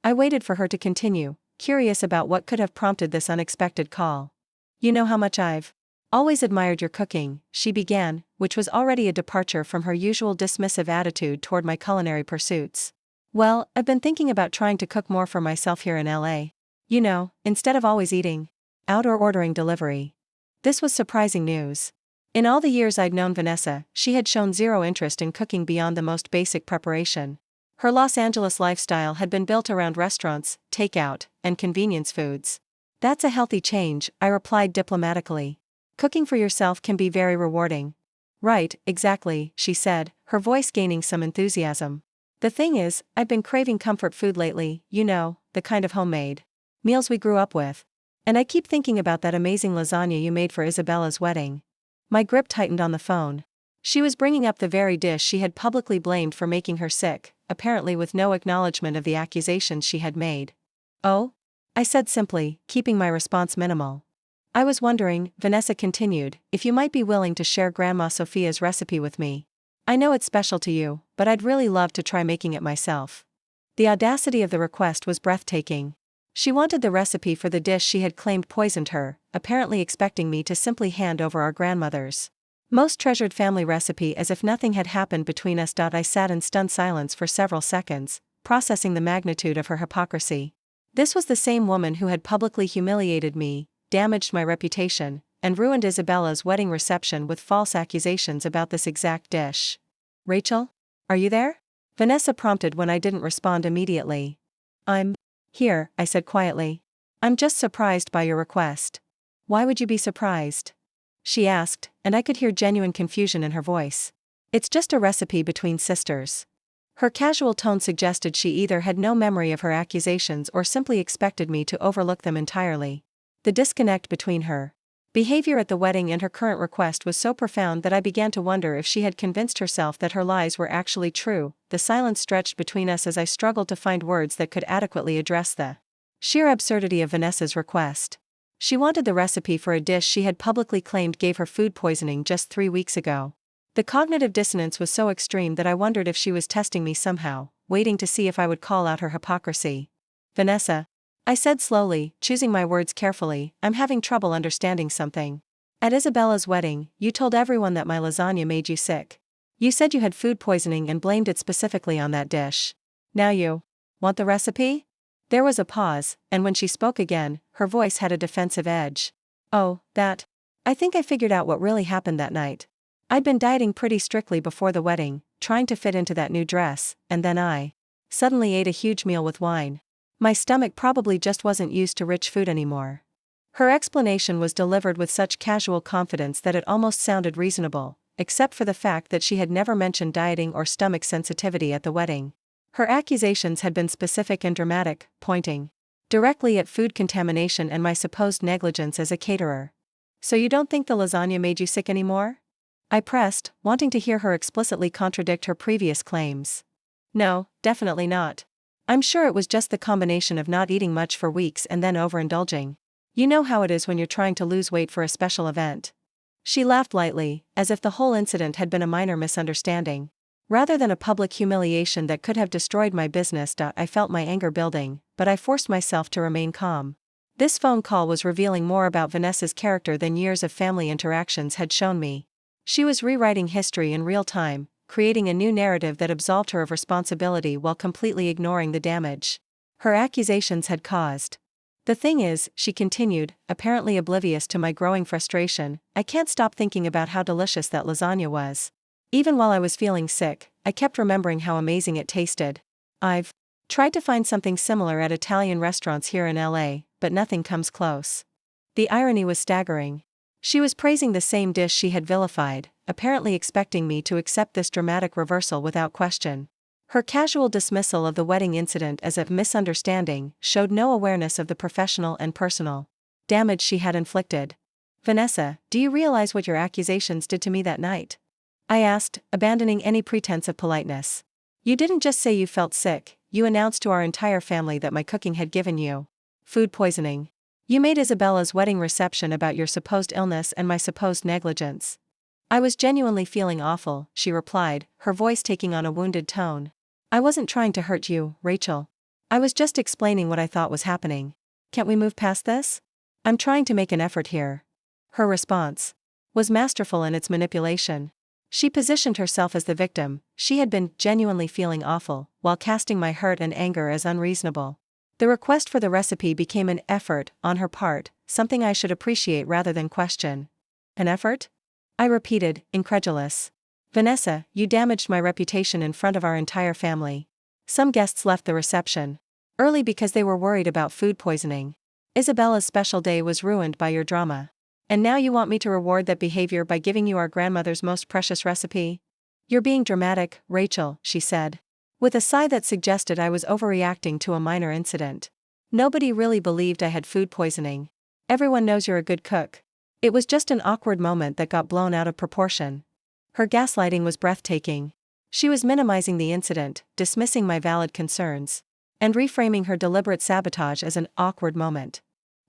I waited for her to continue, curious about what could have prompted this unexpected call. "You know how much I've always admired your cooking," she began, which was already a departure from her usual dismissive attitude toward my culinary pursuits. "Well, I've been thinking about trying to cook more for myself here in LA. You know, instead of always eating out or ordering delivery." This was surprising news. In all the years I'd known Vanessa, she had shown zero interest in cooking beyond the most basic preparation. Her Los Angeles lifestyle had been built around restaurants, takeout, and convenience foods. "That's a healthy change," I replied diplomatically. "Cooking for yourself can be very rewarding." "Right, exactly," she said, her voice gaining some enthusiasm. "The thing is, I've been craving comfort food lately, you know, the kind of homemade meals we grew up with. And I keep thinking about that amazing lasagna you made for Isabella's wedding." My grip tightened on the phone. She was bringing up the very dish she had publicly blamed for making her sick, apparently with no acknowledgement of the accusations she had made. "Oh?" I said simply, keeping my response minimal. "I was wondering," Vanessa continued, "if you might be willing to share Grandma Sophia's recipe with me. I know it's special to you, but I'd really love to try making it myself." The audacity of the request was breathtaking. She wanted the recipe for the dish she had claimed poisoned her, apparently expecting me to simply hand over our grandmother's most treasured family recipe as if nothing had happened between us. I sat in stunned silence for several seconds, processing the magnitude of her hypocrisy. This was the same woman who had publicly humiliated me, damaged my reputation, and ruined Isabella's wedding reception with false accusations about this exact dish. "Rachel? Are you there?" Vanessa prompted when I didn't respond immediately. "I'm here," I said quietly. "I'm just surprised by your request." "Why would you be surprised?" she asked, and I could hear genuine confusion in her voice. "It's just a recipe between sisters." Her casual tone suggested she either had no memory of her accusations or simply expected me to overlook them entirely. The disconnect between her behavior at the wedding and her current request was so profound that I began to wonder if she had convinced herself that her lies were actually true. The silence stretched between us as I struggled to find words that could adequately address the sheer absurdity of Vanessa's request. She wanted the recipe for a dish she had publicly claimed gave her food poisoning just 3 weeks ago. The cognitive dissonance was so extreme that I wondered if she was testing me somehow, waiting to see if I would call out her hypocrisy. "Vanessa," I said slowly, choosing my words carefully, "I'm having trouble understanding something. At Isabella's wedding, you told everyone that my lasagna made you sick. You said you had food poisoning and blamed it specifically on that dish. Now you want the recipe?" There was a pause, and when she spoke again, her voice had a defensive edge. "Oh, that. I think I figured out what really happened that night. I'd been dieting pretty strictly before the wedding, trying to fit into that new dress, and then I suddenly ate a huge meal with wine. My stomach probably just wasn't used to rich food anymore." Her explanation was delivered with such casual confidence that it almost sounded reasonable, except for the fact that she had never mentioned dieting or stomach sensitivity at the wedding. Her accusations had been specific and dramatic, pointing directly at food contamination and my supposed negligence as a caterer. "So you don't think the lasagna made you sick anymore?" I pressed, wanting to hear her explicitly contradict her previous claims. "No, definitely not. I'm sure it was just the combination of not eating much for weeks and then overindulging. You know how it is when you're trying to lose weight for a special event." She laughed lightly, as if the whole incident had been a minor misunderstanding, rather than a public humiliation that could have destroyed my business. I felt my anger building, but I forced myself to remain calm. This phone call was revealing more about Vanessa's character than years of family interactions had shown me. She was rewriting history in real time, creating a new narrative that absolved her of responsibility while completely ignoring the damage her accusations had caused. "The thing is," she continued, apparently oblivious to my growing frustration, "I can't stop thinking about how delicious that lasagna was. Even while I was feeling sick, I kept remembering how amazing it tasted. I've tried to find something similar at Italian restaurants here in LA, but nothing comes close." The irony was staggering. She was praising the same dish she had vilified, apparently expecting me to accept this dramatic reversal without question. Her casual dismissal of the wedding incident as a misunderstanding showed no awareness of the professional and personal damage she had inflicted. "Vanessa, do you realize what your accusations did to me that night?" I asked, abandoning any pretense of politeness. "You didn't just say you felt sick, you announced to our entire family that my cooking had given you food poisoning. You made Isabella's wedding reception about your supposed illness and my supposed negligence." "I was genuinely feeling awful," she replied, her voice taking on a wounded tone. "I wasn't trying to hurt you, Rachel. I was just explaining what I thought was happening. Can't we move past this? I'm trying to make an effort here." Her response was masterful in its manipulation. She positioned herself as the victim. She had been genuinely feeling awful, while casting my hurt and anger as unreasonable. The request for the recipe became an effort on her part, something I should appreciate rather than question. "An effort?" I repeated, incredulous. "Vanessa, you damaged my reputation in front of our entire family. Some guests left the reception early because they were worried about food poisoning. Isabella's special day was ruined by your drama. And now you want me to reward that behavior by giving you our grandmother's most precious recipe? You're being dramatic, Rachel," she said, with a sigh that suggested I was overreacting to a minor incident. "Nobody really believed I had food poisoning. Everyone knows you're a good cook. It was just an awkward moment that got blown out of proportion." Her gaslighting was breathtaking. She was minimizing the incident, dismissing my valid concerns, and reframing her deliberate sabotage as an awkward moment.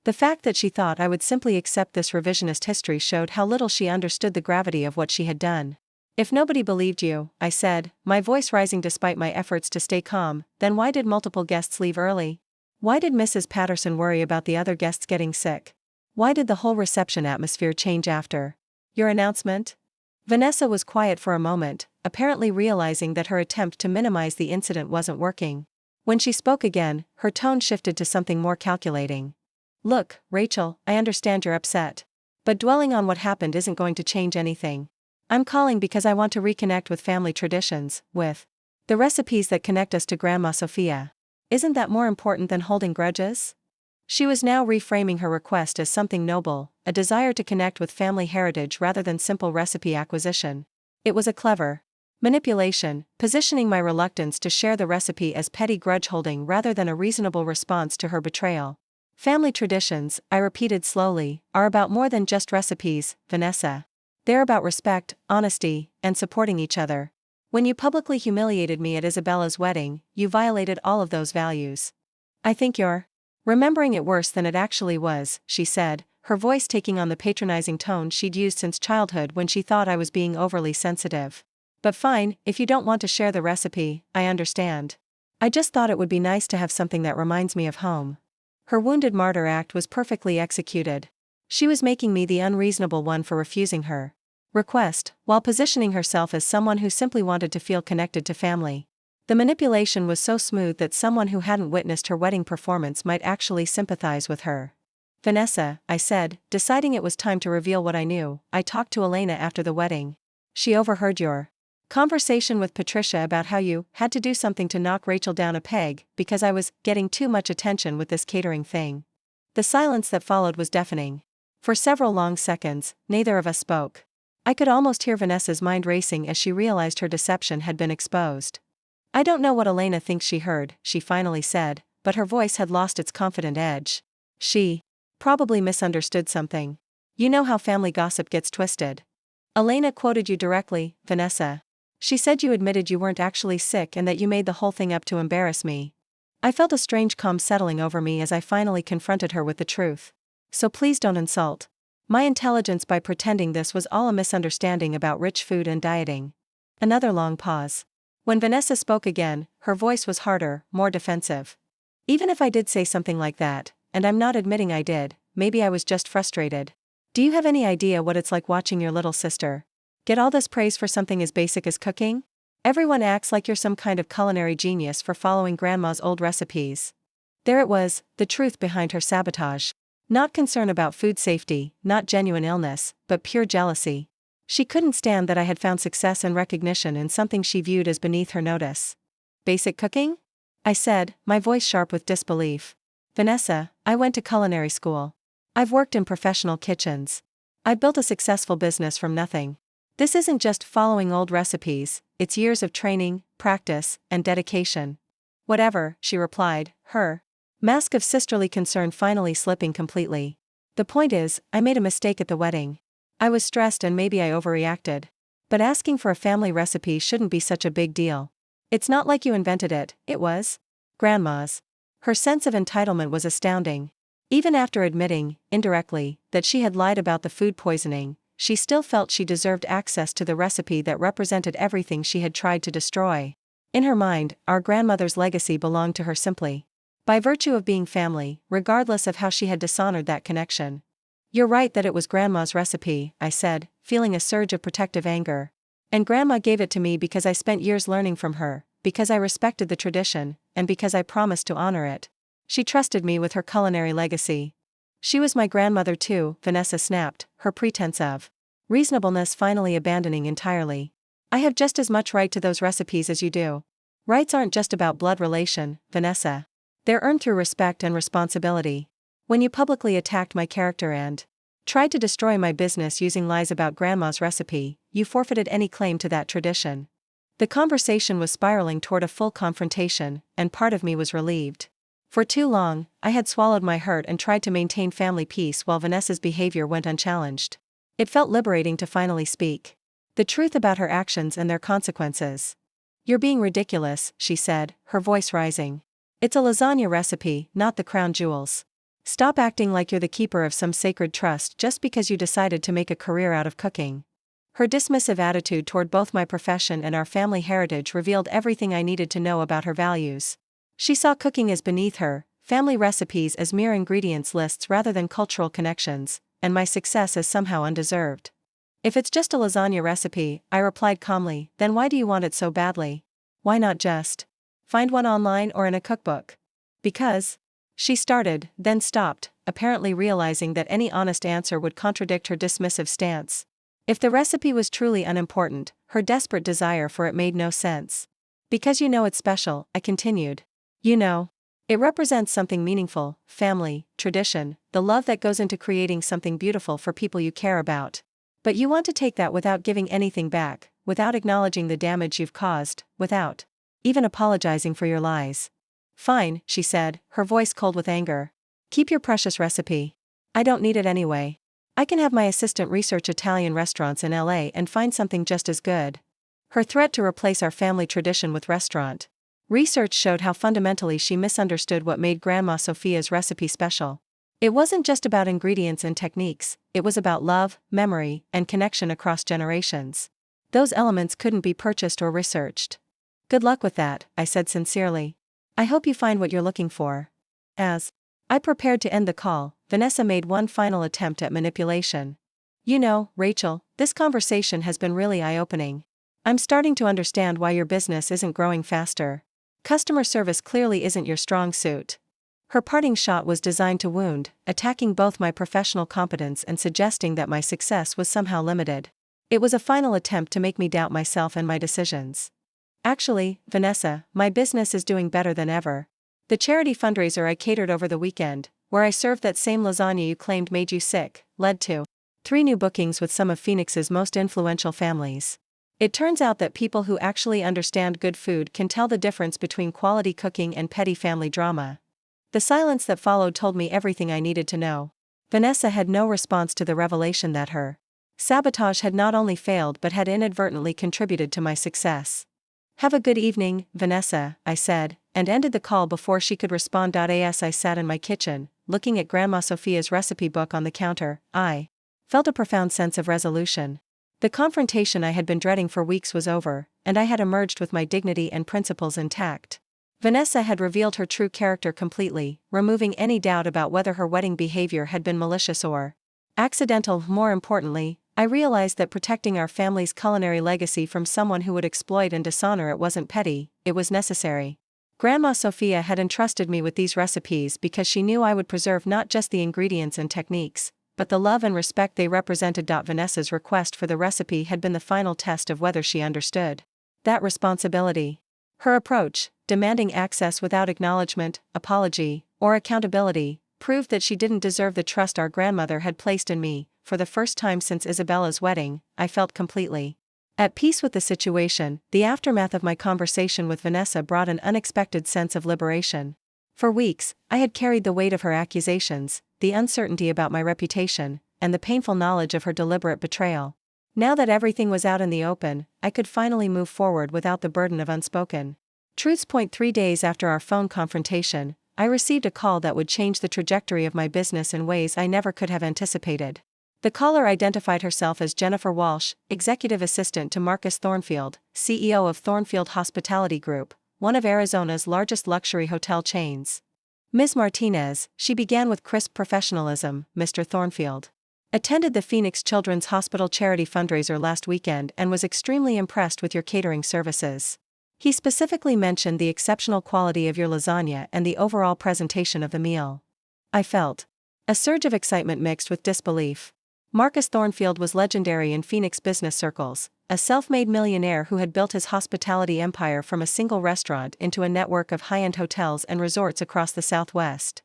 The fact that she thought I would simply accept this revisionist history showed how little she understood the gravity of what she had done. "If nobody believed you," I said, my voice rising despite my efforts to stay calm, "then why did multiple guests leave early? Why did Mrs. Patterson worry about the other guests getting sick? Why did the whole reception atmosphere change after your announcement?" Vanessa was quiet for a moment, apparently realizing that her attempt to minimize the incident wasn't working. When she spoke again, her tone shifted to something more calculating. "Look, Rachel, I understand you're upset. But dwelling on what happened isn't going to change anything. I'm calling because I want to reconnect with family traditions, with the recipes that connect us to Grandma Sophia. Isn't that more important than holding grudges?" She was now reframing her request as something noble, a desire to connect with family heritage rather than simple recipe acquisition. It was a clever manipulation, positioning my reluctance to share the recipe as petty grudge-holding rather than a reasonable response to her betrayal. "Family traditions," I repeated slowly, "are about more than just recipes, Vanessa. They're about respect, honesty, and supporting each other. When you publicly humiliated me at Isabella's wedding, you violated all of those values. I think you're remembering it worse than it actually was," she said, her voice taking on the patronizing tone she'd used since childhood when she thought I was being overly sensitive. "But fine, if you don't want to share the recipe, I understand. I just thought it would be nice to have something that reminds me of home." Her wounded martyr act was perfectly executed. She was making me the unreasonable one for refusing her request, while positioning herself as someone who simply wanted to feel connected to family. The manipulation was so smooth that someone who hadn't witnessed her wedding performance might actually sympathize with her. "Vanessa," I said, deciding it was time to reveal what I knew, "I talked to Elena after the wedding. She overheard your conversation with Patricia about how you had to do something to knock Rachel down a peg because I was getting too much attention with this catering thing." The silence that followed was deafening. For several long seconds, neither of us spoke. I could almost hear Vanessa's mind racing as she realized her deception had been exposed. I don't know what Elena thinks she heard, she finally said, but her voice had lost its confident edge. She probably misunderstood something. You know how family gossip gets twisted. Elena quoted you directly, Vanessa. She said you admitted you weren't actually sick and that you made the whole thing up to embarrass me. I felt a strange calm settling over me as I finally confronted her with the truth. So please don't insult my intelligence by pretending this was all a misunderstanding about rich food and dieting. Another long pause. When Vanessa spoke again, her voice was harder, more defensive. Even if I did say something like that, and I'm not admitting I did, maybe I was just frustrated. Do you have any idea what it's like watching your little sister get all this praise for something as basic as cooking? Everyone acts like you're some kind of culinary genius for following grandma's old recipes. There it was, the truth behind her sabotage. Not concern about food safety, not genuine illness, but pure jealousy. She couldn't stand that I had found success and recognition in something she viewed as beneath her notice. Basic cooking? I said, my voice sharp with disbelief. Vanessa, I went to culinary school. I've worked in professional kitchens. I built a successful business from nothing. This isn't just following old recipes, it's years of training, practice, and dedication. Whatever, she replied, her mask of sisterly concern finally slipping completely. The point is, I made a mistake at the wedding. I was stressed and maybe I overreacted. But asking for a family recipe shouldn't be such a big deal. It's not like you invented it, it was Grandma's. Her sense of entitlement was astounding. Even after admitting, indirectly, that she had lied about the food poisoning, she still felt she deserved access to the recipe that represented everything she had tried to destroy. In her mind, our grandmother's legacy belonged to her simply by virtue of being family, regardless of how she had dishonored that connection. You're right that it was Grandma's recipe, I said, feeling a surge of protective anger. And Grandma gave it to me because I spent years learning from her, because I respected the tradition, and because I promised to honor it. She trusted me with her culinary legacy. She was my grandmother too, Vanessa snapped, her pretense of reasonableness finally abandoning entirely. I have just as much right to those recipes as you do. Rights aren't just about blood relation, Vanessa. They're earned through respect and responsibility. When you publicly attacked my character and tried to destroy my business using lies about Grandma's recipe, you forfeited any claim to that tradition. The conversation was spiraling toward a full confrontation, and part of me was relieved. For too long, I had swallowed my hurt and tried to maintain family peace while Vanessa's behavior went unchallenged. It felt liberating to finally speak the truth about her actions and their consequences. You're being ridiculous, she said, her voice rising. It's a lasagna recipe, not the crown jewels. Stop acting like you're the keeper of some sacred trust just because you decided to make a career out of cooking. Her dismissive attitude toward both my profession and our family heritage revealed everything I needed to know about her values. She saw cooking as beneath her, family recipes as mere ingredients lists rather than cultural connections, and my success as somehow undeserved. If it's just a lasagna recipe, I replied calmly, then why do you want it so badly? Why not just find one online or in a cookbook? Because she started, then stopped, apparently realizing that any honest answer would contradict her dismissive stance. If the recipe was truly unimportant, her desperate desire for it made no sense. Because you know it's special, I continued. You know, it represents something meaningful, family, tradition, the love that goes into creating something beautiful for people you care about. But you want to take that without giving anything back, without acknowledging the damage you've caused, without even apologizing for your lies. Fine, she said, her voice cold with anger. Keep your precious recipe. I don't need it anyway. I can have my assistant research Italian restaurants in LA and find something just as good. Her threat to replace our family tradition with restaurant research showed how fundamentally she misunderstood what made Grandma Sophia's recipe special. It wasn't just about ingredients and techniques, it was about love, memory, and connection across generations. Those elements couldn't be purchased or researched. Good luck with that, I said sincerely. I hope you find what you're looking for. As I prepared to end the call, Vanessa made one final attempt at manipulation. You know, Rachel, this conversation has been really eye-opening. I'm starting to understand why your business isn't growing faster. Customer service clearly isn't your strong suit. Her parting shot was designed to wound, attacking both my professional competence and suggesting that my success was somehow limited. It was a final attempt to make me doubt myself and my decisions. Actually, Vanessa, my business is doing better than ever. The charity fundraiser I catered over the weekend, where I served that same lasagna you claimed made you sick, led to 3 new bookings with some of Phoenix's most influential families. It turns out that people who actually understand good food can tell the difference between quality cooking and petty family drama. The silence that followed told me everything I needed to know. Vanessa had no response to the revelation that her sabotage had not only failed but had inadvertently contributed to my success. "Have a good evening, Vanessa," I said, and ended the call before she could respond. As I sat in my kitchen, looking at Grandma Sophia's recipe book on the counter, I felt a profound sense of resolution. The confrontation I had been dreading for weeks was over, and I had emerged with my dignity and principles intact. Vanessa had revealed her true character completely, removing any doubt about whether her wedding behavior had been malicious or accidental. More importantly, I realized that protecting our family's culinary legacy from someone who would exploit and dishonor it wasn't petty, it was necessary. Grandma Sophia had entrusted me with these recipes because she knew I would preserve not just the ingredients and techniques, but the love and respect they represented. Vanessa's request for the recipe had been the final test of whether she understood that responsibility. Her approach, demanding access without acknowledgement, apology, or accountability, proved that she didn't deserve the trust our grandmother had placed in me. For the first time since Isabella's wedding, I felt completely at peace with the situation. The aftermath of my conversation with Vanessa brought an unexpected sense of liberation. For weeks, I had carried the weight of her accusations, the uncertainty about my reputation, and the painful knowledge of her deliberate betrayal. Now that everything was out in the open, I could finally move forward without the burden of unspoken truths. 3 days after our phone confrontation, I received a call that would change the trajectory of my business in ways I never could have anticipated. The caller identified herself as Jennifer Walsh, executive assistant to Marcus Thornfield, CEO of Thornfield Hospitality Group, one of Arizona's largest luxury hotel chains. "Ms. Martinez," she began with crisp professionalism, "Mr. Thornfield attended the Phoenix Children's Hospital charity fundraiser last weekend and was extremely impressed with your catering services. He specifically mentioned the exceptional quality of your lasagna and the overall presentation of the meal." I felt a surge of excitement mixed with disbelief. Marcus Thornfield was legendary in Phoenix business circles, a self-made millionaire who had built his hospitality empire from a single restaurant into a network of high-end hotels and resorts across the Southwest.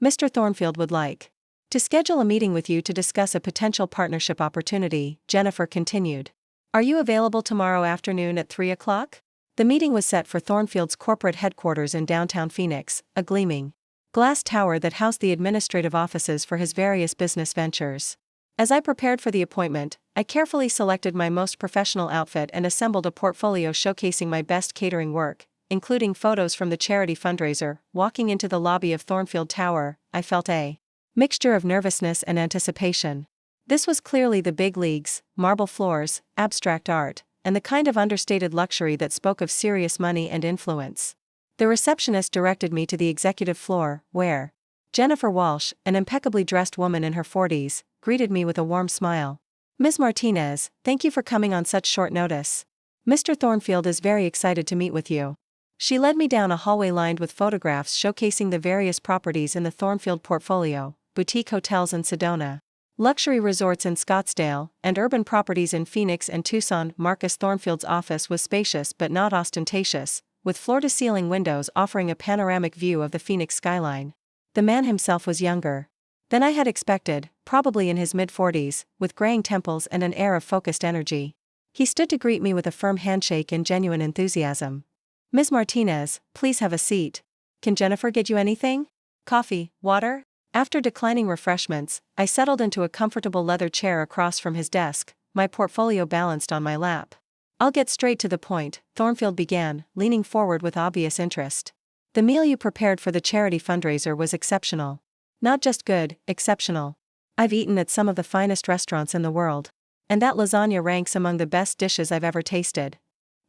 "Mr. Thornfield would like to schedule a meeting with you to discuss a potential partnership opportunity," Jennifer continued. "Are you available tomorrow afternoon at 3 o'clock? The meeting was set for Thornfield's corporate headquarters in downtown Phoenix, a gleaming glass tower that housed the administrative offices for his various business ventures. As I prepared for the appointment, I carefully selected my most professional outfit and assembled a portfolio showcasing my best catering work, including photos from the charity fundraiser. Walking into the lobby of Thornfield Tower, I felt a mixture of nervousness and anticipation. This was clearly the big leagues: marble floors, abstract art, and the kind of understated luxury that spoke of serious money and influence. The receptionist directed me to the executive floor, where Jennifer Walsh, an impeccably dressed woman in her 40s, greeted me with a warm smile. "Ms. Martinez, thank you for coming on such short notice. Mr. Thornfield is very excited to meet with you." She led me down a hallway lined with photographs showcasing the various properties in the Thornfield portfolio: boutique hotels in Sedona, luxury resorts in Scottsdale, and urban properties in Phoenix and Tucson. Marcus Thornfield's office was spacious but not ostentatious, with floor-to-ceiling windows offering a panoramic view of the Phoenix skyline. The man himself was younger than I had expected, probably in his mid-40s, with graying temples and an air of focused energy. He stood to greet me with a firm handshake and genuine enthusiasm. "Ms. Martinez, please have a seat. Can Jennifer get you anything? Coffee, water?" After declining refreshments, I settled into a comfortable leather chair across from his desk, my portfolio balanced on my lap. "I'll get straight to the point," Thornfield began, leaning forward with obvious interest. "The meal you prepared for the charity fundraiser was exceptional. Not just good, exceptional. I've eaten at some of the finest restaurants in the world, and that lasagna ranks among the best dishes I've ever tasted."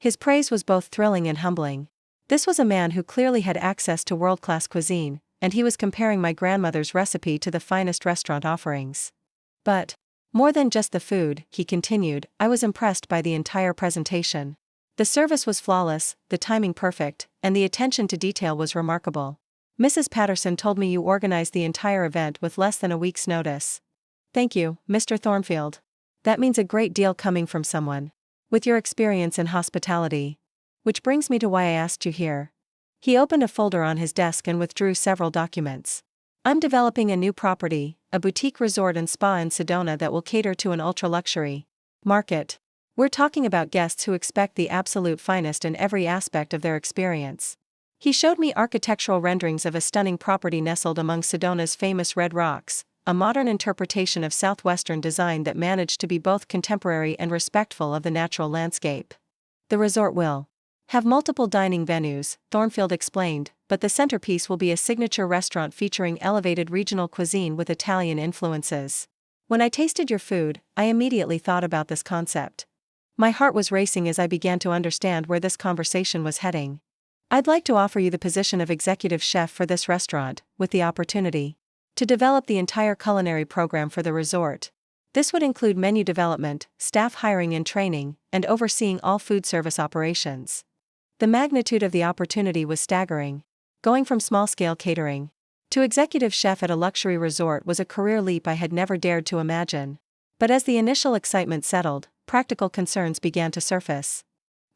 His praise was both thrilling and humbling. This was a man who clearly had access to world-class cuisine, and he was comparing my grandmother's recipe to the finest restaurant offerings. "But more than just the food," he continued, "I was impressed by the entire presentation. The service was flawless, the timing perfect, and the attention to detail was remarkable. Mrs. Patterson told me you organized the entire event with less than a week's notice." "Thank you, Mr. Thornfield. That means a great deal coming from someone with your experience in hospitality. Which brings me to why I asked you here." He opened a folder on his desk and withdrew several documents. "I'm developing a new property, a boutique resort and spa in Sedona that will cater to an ultra-luxury market. We're talking about guests who expect the absolute finest in every aspect of their experience. He showed me architectural renderings of a stunning property nestled among Sedona's famous red rocks, a modern interpretation of southwestern design that managed to be both contemporary and respectful of the natural landscape. The resort will have multiple dining venues, Thornfield explained, but the centerpiece will be a signature restaurant featuring elevated regional cuisine with Italian influences. When I tasted your food, I immediately thought about this concept. My heart was racing as I began to understand where this conversation was heading. I'd like to offer you the position of executive chef for this restaurant, with the opportunity to develop the entire culinary program for the resort. This would include menu development, staff hiring and training, and overseeing all food service operations. The magnitude of the opportunity was staggering. Going from small-scale catering to executive chef at a luxury resort was a career leap I had never dared to imagine. But as the initial excitement settled, practical concerns began to surface.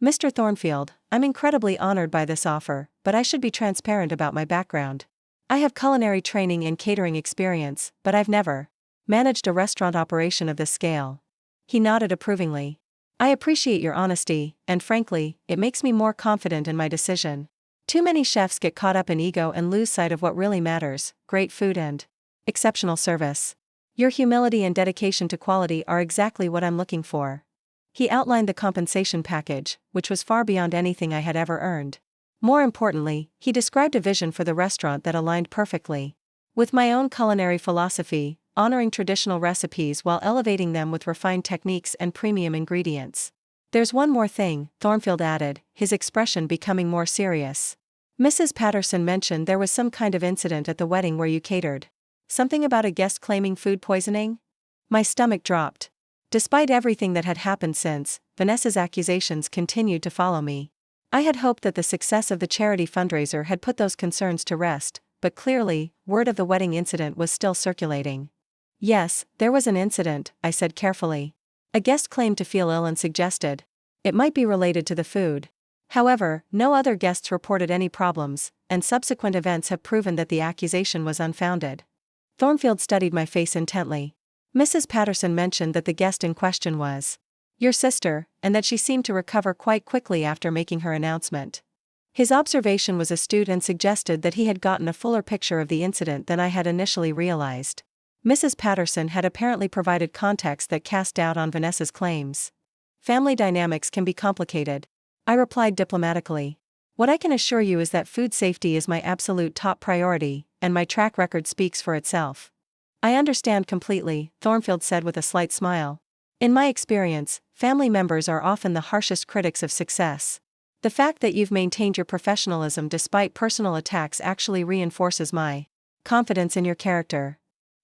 Mr. Thornfield, I'm incredibly honored by this offer, but I should be transparent about my background. I have culinary training and catering experience, but I've never managed a restaurant operation of this scale. He nodded approvingly. I appreciate your honesty, and frankly, it makes me more confident in my decision. Too many chefs get caught up in ego and lose sight of what really matters: great food and exceptional service. Your humility and dedication to quality are exactly what I'm looking for. He outlined the compensation package, which was far beyond anything I had ever earned. More importantly, he described a vision for the restaurant that aligned perfectly with my own culinary philosophy, honoring traditional recipes while elevating them with refined techniques and premium ingredients. There's one more thing, Thornfield added, his expression becoming more serious. Mrs. Patterson mentioned there was some kind of incident at the wedding where you catered. Something about a guest claiming food poisoning? My stomach dropped. Despite everything that had happened since, Vanessa's accusations continued to follow me. I had hoped that the success of the charity fundraiser had put those concerns to rest, but clearly, word of the wedding incident was still circulating. Yes, there was an incident, I said carefully. A guest claimed to feel ill and suggested it might be related to the food. However, no other guests reported any problems, and subsequent events have proven that the accusation was unfounded. Thornfield studied my face intently. Mrs. Patterson mentioned that the guest in question was your sister, and that she seemed to recover quite quickly after making her announcement. His observation was astute and suggested that he had gotten a fuller picture of the incident than I had initially realized. Mrs. Patterson had apparently provided context that cast doubt on Vanessa's claims. Family dynamics can be complicated, I replied diplomatically. What I can assure you is that food safety is my absolute top priority, and my track record speaks for itself. I understand completely, Thornfield said with a slight smile. In my experience, family members are often the harshest critics of success. The fact that you've maintained your professionalism despite personal attacks actually reinforces my confidence in your character.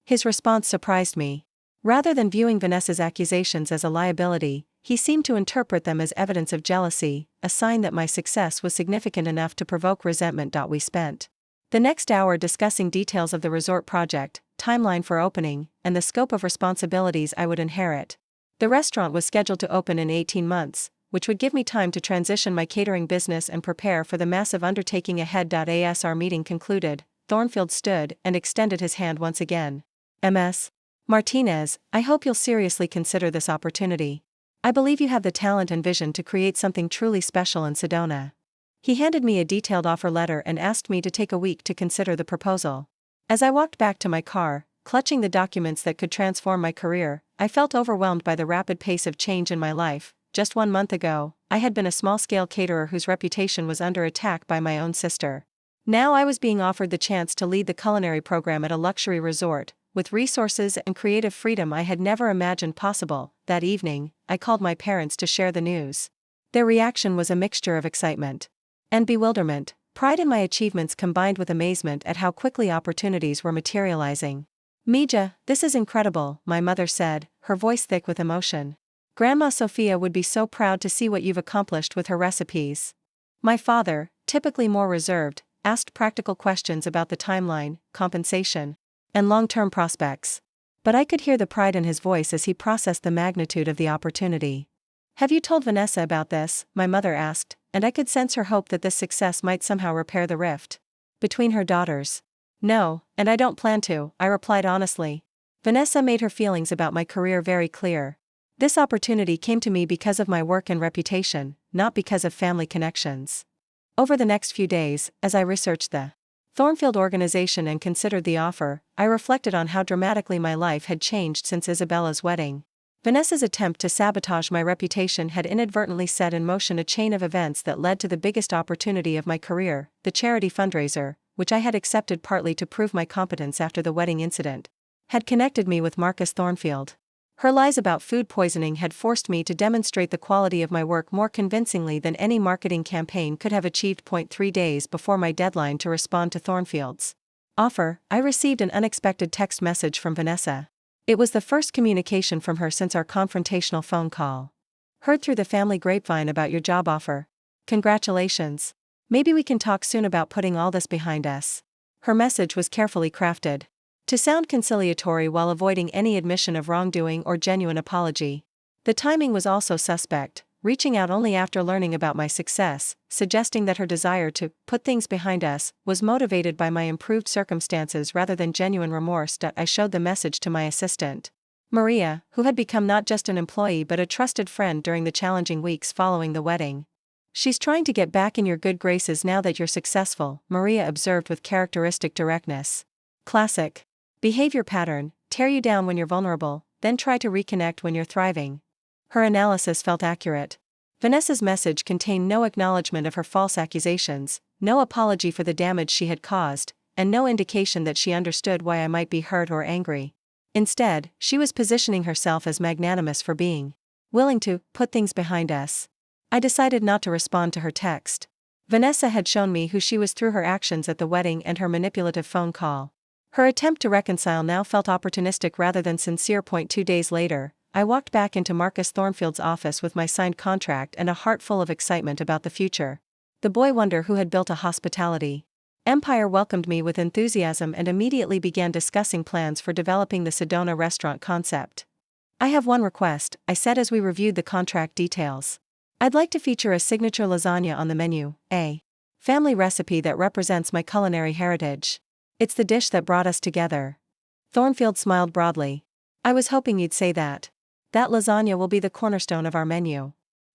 His response surprised me. Rather than viewing Vanessa's accusations as a liability, he seemed to interpret them as evidence of jealousy, a sign that my success was significant enough to provoke resentment. We spent the next hour discussing details of the resort project, timeline for opening, and the scope of responsibilities I would inherit. The restaurant was scheduled to open in 18 months, which would give me time to transition my catering business and prepare for the massive undertaking ahead. As our meeting concluded, Thornfield stood and extended his hand once again. Ms. Martinez, I hope you'll seriously consider this opportunity. I believe you have the talent and vision to create something truly special in Sedona. He handed me a detailed offer letter and asked me to take a week to consider the proposal. As I walked back to my car, clutching the documents that could transform my career, I felt overwhelmed by the rapid pace of change in my life. Just 1 month ago, I had been a small-scale caterer whose reputation was under attack by my own sister. Now I was being offered the chance to lead the culinary program at a luxury resort, with resources and creative freedom I had never imagined possible. That evening, I called my parents to share the news. Their reaction was a mixture of excitement and bewilderment, pride in my achievements combined with amazement at how quickly opportunities were materializing. Mija, this is incredible, my mother said, her voice thick with emotion. Grandma Sophia would be so proud to see what you've accomplished with her recipes. My father, typically more reserved, asked practical questions about the timeline, compensation, and long-term prospects. But I could hear the pride in his voice as he processed the magnitude of the opportunity. Have you told Vanessa about this? My mother asked, and I could sense her hope that this success might somehow repair the rift between her daughters. No, and I don't plan to, I replied honestly. Vanessa made her feelings about my career very clear. This opportunity came to me because of my work and reputation, not because of family connections. Over the next few days, as I researched the Thornfield organization and considered the offer, I reflected on how dramatically my life had changed since Isabella's wedding. Vanessa's attempt to sabotage my reputation had inadvertently set in motion a chain of events that led to the biggest opportunity of my career, the charity fundraiser, which I had accepted partly to prove my competence after the wedding incident, had connected me with Marcus Thornfield. Her lies about food poisoning had forced me to demonstrate the quality of my work more convincingly than any marketing campaign could have achieved. 3 days before my deadline to respond to Thornfield's offer, I received an unexpected text message from Vanessa. It was the first communication from her since our confrontational phone call. Heard through the family grapevine about your job offer. Congratulations. Maybe we can talk soon about putting all this behind us. Her message was carefully crafted to sound conciliatory while avoiding any admission of wrongdoing or genuine apology. The timing was also suspect, reaching out only after learning about my success, suggesting that her desire to put things behind us was motivated by my improved circumstances rather than genuine remorse. I showed the message to my assistant, Maria, who had become not just an employee but a trusted friend during the challenging weeks following the wedding. She's trying to get back in your good graces now that you're successful, Maria observed with characteristic directness. Classic behavior pattern: tear you down when you're vulnerable, then try to reconnect when you're thriving. Her analysis felt accurate. Vanessa's message contained no acknowledgement of her false accusations, no apology for the damage she had caused, and no indication that she understood why I might be hurt or angry. Instead, she was positioning herself as magnanimous for being willing to put things behind us. I decided not to respond to her text. Vanessa had shown me who she was through her actions at the wedding and her manipulative phone call. Her attempt to reconcile now felt opportunistic rather than sincere. 2 days later, I walked back into Marcus Thornfield's office with my signed contract and a heart full of excitement about the future. The boy wonder who had built a hospitality empire welcomed me with enthusiasm and immediately began discussing plans for developing the Sedona restaurant concept. I have one request, I said as we reviewed the contract details. I'd like to feature a signature lasagna on the menu, a family recipe that represents my culinary heritage. It's the dish that brought us together. Thornfield smiled broadly. I was hoping you'd say that. That lasagna will be the cornerstone of our menu.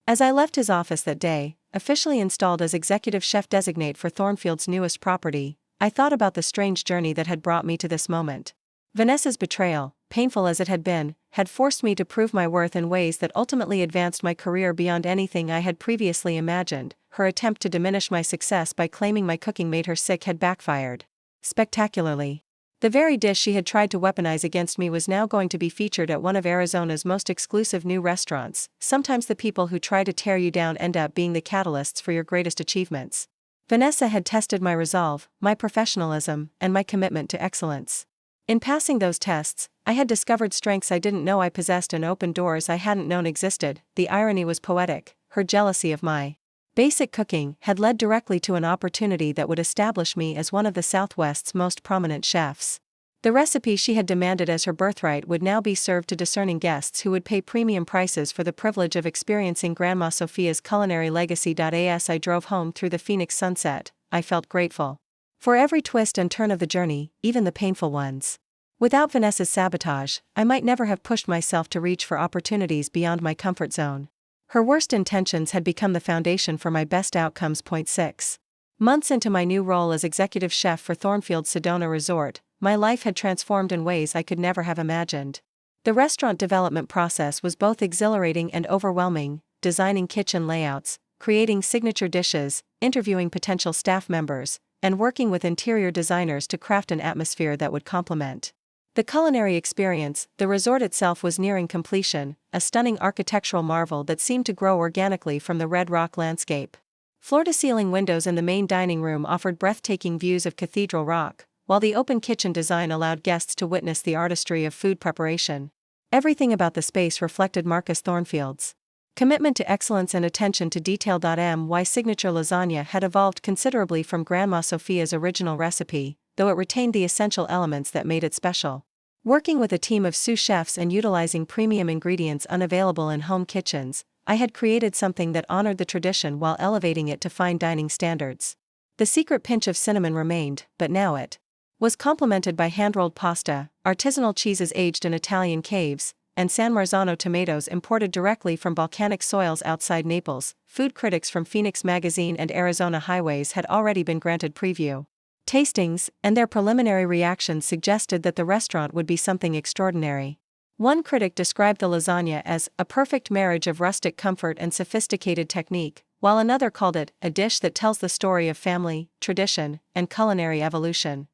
As I left his office that day, officially installed as executive chef designate for Thornfield's newest property, I thought about the strange journey that had brought me to this moment. Vanessa's betrayal, painful as it had been, had forced me to prove my worth in ways that ultimately advanced my career beyond anything I had previously imagined. Her attempt to diminish my success by claiming my cooking made her sick had backfired spectacularly. The very dish she had tried to weaponize against me was now going to be featured at one of Arizona's most exclusive new restaurants. Sometimes the people who try to tear you down end up being the catalysts for your greatest achievements. Vanessa had tested my resolve, my professionalism, and my commitment to excellence. In passing those tests, I had discovered strengths I didn't know I possessed and opened doors I hadn't known existed. The irony was poetic. Her jealousy of my basic cooking had led directly to an opportunity that would establish me as one of the Southwest's most prominent chefs. The recipe she had demanded as her birthright would now be served to discerning guests who would pay premium prices for the privilege of experiencing Grandma Sophia's culinary legacy. As I drove home through the Phoenix sunset, I felt grateful for every twist and turn of the journey, even the painful ones. Without Vanessa's sabotage, I might never have pushed myself to reach for opportunities beyond my comfort zone. Her worst intentions had become the foundation for my best outcomes. 6 months into my new role as executive chef for Thornfield's Sedona Resort, my life had transformed in ways I could never have imagined. The restaurant development process was both exhilarating and overwhelming, designing kitchen layouts, creating signature dishes, interviewing potential staff members, and working with interior designers to craft an atmosphere that would complement the culinary experience. The resort itself was nearing completion, a stunning architectural marvel that seemed to grow organically from the red rock landscape. Floor-to-ceiling windows in the main dining room offered breathtaking views of Cathedral Rock, while the open kitchen design allowed guests to witness the artistry of food preparation. Everything about the space reflected Marcus Thornfield's commitment to excellence and attention to detail. My signature lasagna had evolved considerably from Grandma Sophia's original recipe, though it retained the essential elements that made it special. Working with a team of sous chefs and utilizing premium ingredients unavailable in home kitchens, I had created something that honored the tradition while elevating it to fine dining standards. The secret pinch of cinnamon remained, but now it was complemented by hand-rolled pasta, artisanal cheeses aged in Italian caves, and San Marzano tomatoes imported directly from volcanic soils outside Naples. Food critics from Phoenix Magazine and Arizona Highways had already been granted preview tastings, and their preliminary reactions suggested that the restaurant would be something extraordinary. One critic described the lasagna as a perfect marriage of rustic comfort and sophisticated technique, while another called it a dish that tells the story of family, tradition, and culinary evolution.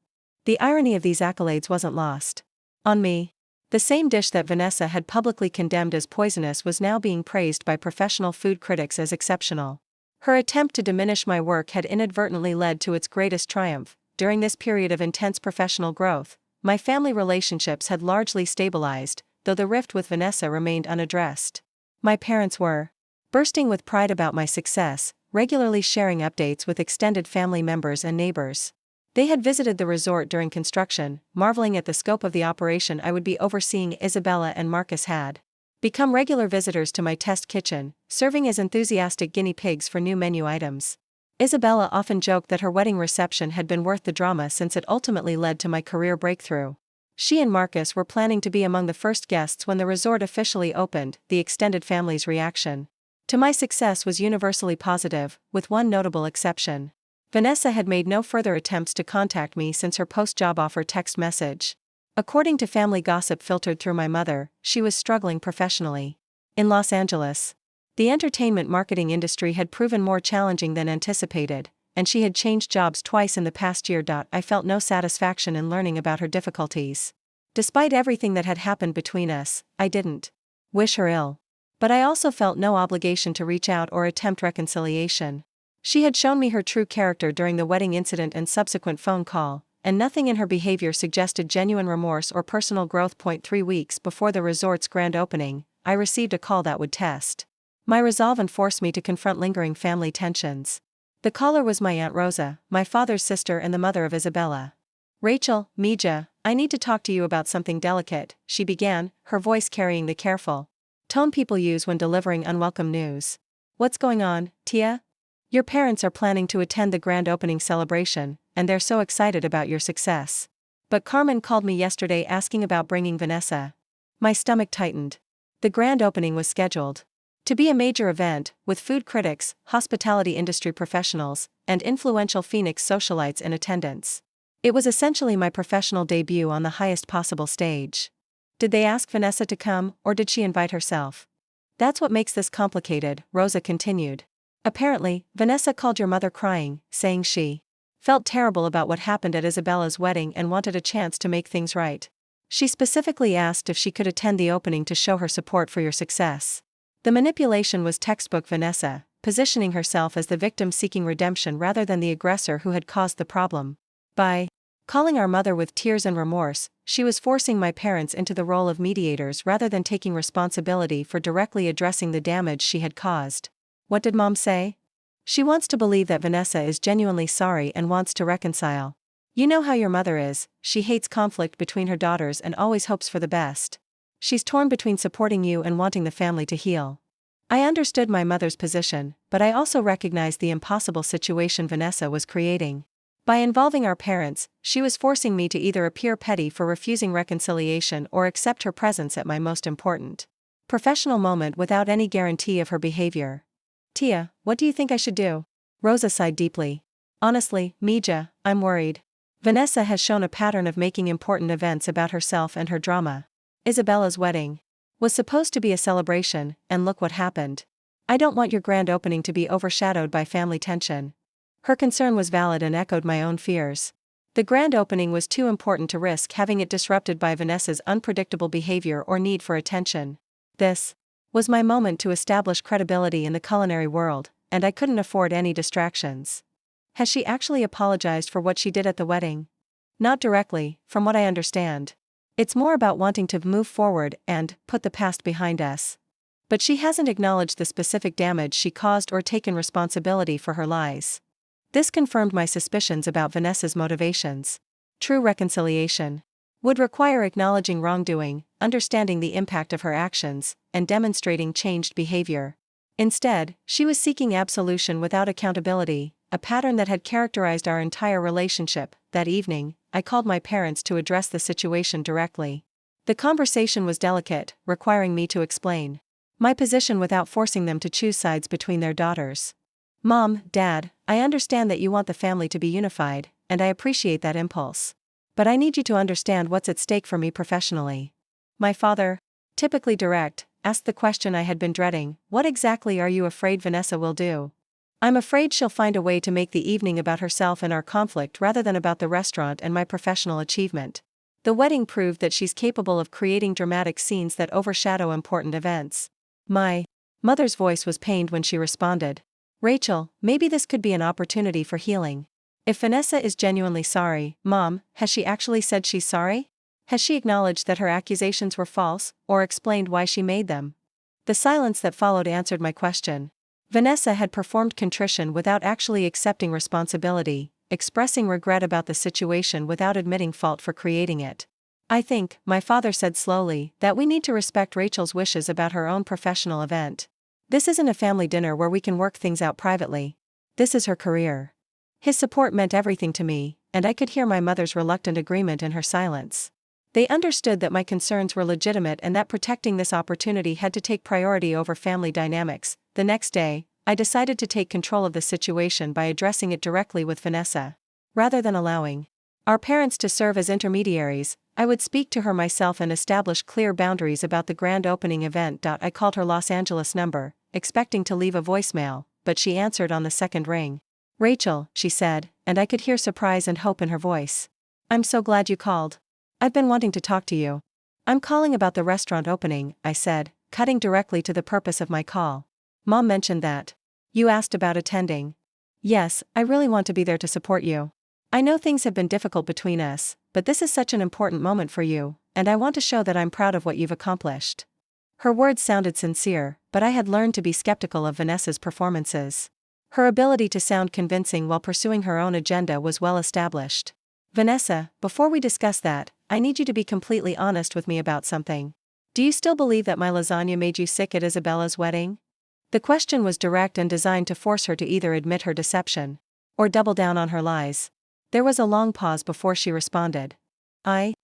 The irony of these accolades wasn't lost on me. The same dish that Vanessa had publicly condemned as poisonous was now being praised by professional food critics as exceptional. Her attempt to diminish my work had inadvertently led to its greatest triumph. During this period of intense professional growth, my family relationships had largely stabilized, though the rift with Vanessa remained unaddressed. My parents were bursting with pride about my success, regularly sharing updates with extended family members and neighbors. They had visited the resort during construction, marveling at the scope of the operation I would be overseeing. Isabella and Marcus had become regular visitors to my test kitchen, serving as enthusiastic guinea pigs for new menu items. Isabella often joked that her wedding reception had been worth the drama since it ultimately led to my career breakthrough. She and Marcus were planning to be among the first guests when the resort officially opened. The extended family's reaction to my success was universally positive, with one notable exception. Vanessa had made no further attempts to contact me since her post-job offer text message. According to family gossip filtered through my mother, she was struggling professionally. In Los Angeles, the entertainment marketing industry had proven more challenging than anticipated, and she had changed jobs twice in the past year. I felt no satisfaction in learning about her difficulties. Despite everything that had happened between us, I didn't wish her ill. But I also felt no obligation to reach out or attempt reconciliation. She had shown me her true character during the wedding incident and subsequent phone call, and nothing in her behavior suggested genuine remorse or personal growth. 3 weeks before the resort's grand opening, I received a call that would test my resolve and force me to confront lingering family tensions. The caller was my Aunt Rosa, my father's sister and the mother of Isabella. "Rachel, Mija, I need to talk to you about something delicate," she began, her voice carrying the careful tone people use when delivering unwelcome news. "What's going on, Tia? Your parents are planning to attend the grand opening celebration, and they're so excited about your success. But Carmen called me yesterday asking about bringing Vanessa." My stomach tightened. The grand opening was scheduled to be a major event, with food critics, hospitality industry professionals, and influential Phoenix socialites in attendance. It was essentially my professional debut on the highest possible stage. Did they ask Vanessa to come, or did she invite herself? "That's what makes this complicated," Rosa continued. "Apparently, Vanessa called your mother crying, saying she felt terrible about what happened at Isabella's wedding and wanted a chance to make things right. She specifically asked if she could attend the opening to show her support for your success." The manipulation was textbook Vanessa, positioning herself as the victim seeking redemption rather than the aggressor who had caused the problem. By calling our mother with tears and remorse, she was forcing my parents into the role of mediators rather than taking responsibility for directly addressing the damage she had caused. What did Mom say? "She wants to believe that Vanessa is genuinely sorry and wants to reconcile. You know how your mother is, she hates conflict between her daughters and always hopes for the best. She's torn between supporting you and wanting the family to heal." I understood my mother's position, but I also recognized the impossible situation Vanessa was creating. By involving our parents, she was forcing me to either appear petty for refusing reconciliation or accept her presence at my most important professional moment without any guarantee of her behavior. "Tia, what do you think I should do?" Rosa sighed deeply. "Honestly, Mija, I'm worried. Vanessa has shown a pattern of making important events about herself and her drama. Isabella's wedding was supposed to be a celebration, and look what happened. I don't want your grand opening to be overshadowed by family tension." Her concern was valid and echoed my own fears. The grand opening was too important to risk having it disrupted by Vanessa's unpredictable behavior or need for attention. This was my moment to establish credibility in the culinary world, and I couldn't afford any distractions. "Has she actually apologized for what she did at the wedding?" "Not directly, from what I understand. It's more about wanting to move forward and put the past behind us. But she hasn't acknowledged the specific damage she caused or taken responsibility for her lies." This confirmed my suspicions about Vanessa's motivations. True reconciliation would require acknowledging wrongdoing, understanding the impact of her actions, and demonstrating changed behavior. Instead, she was seeking absolution without accountability, a pattern that had characterized our entire relationship. That evening, I called my parents to address the situation directly. The conversation was delicate, requiring me to explain my position without forcing them to choose sides between their daughters. Mom, Dad, I understand that you want the family to be unified, and I appreciate that impulse. But I need you to understand what's at stake for me professionally. My father, typically direct, asked the question I had been dreading: what exactly are you afraid Vanessa will do? I'm afraid she'll find a way to make the evening about herself and our conflict rather than about the restaurant and my professional achievement. The wedding proved that she's capable of creating dramatic scenes that overshadow important events. My mother's voice was pained when she responded. Rachel, maybe this could be an opportunity for healing. If Vanessa is genuinely sorry, Mom, has she actually said she's sorry? Has she acknowledged that her accusations were false, or explained why she made them? The silence that followed answered my question. Vanessa had performed contrition without actually accepting responsibility, expressing regret about the situation without admitting fault for creating it. I think, my father said slowly, that we need to respect Rachel's wishes about her own professional event. This isn't a family dinner where we can work things out privately. This is her career. His support meant everything to me, and I could hear my mother's reluctant agreement in her silence. They understood that my concerns were legitimate and that protecting this opportunity had to take priority over family dynamics. The next day, I decided to take control of the situation by addressing it directly with Vanessa. Rather than allowing our parents to serve as intermediaries, I would speak to her myself and establish clear boundaries about the grand opening event. I called her Los Angeles number, expecting to leave a voicemail, but she answered on the second ring. Rachel, she said, and I could hear surprise and hope in her voice. I'm so glad you called. I've been wanting to talk to you. I'm calling about the restaurant opening, I said, cutting directly to the purpose of my call. Mom mentioned that you asked about attending. Yes, I really want to be there to support you. I know things have been difficult between us, but this is such an important moment for you, and I want to show that I'm proud of what you've accomplished. Her words sounded sincere, but I had learned to be skeptical of Vanessa's performances. Her ability to sound convincing while pursuing her own agenda was well established. Vanessa, before we discuss that, I need you to be completely honest with me about something. Do you still believe that my lasagna made you sick at Isabella's wedding? The question was direct and designed to force her to either admit her deception or double down on her lies. There was a long pause before she responded. I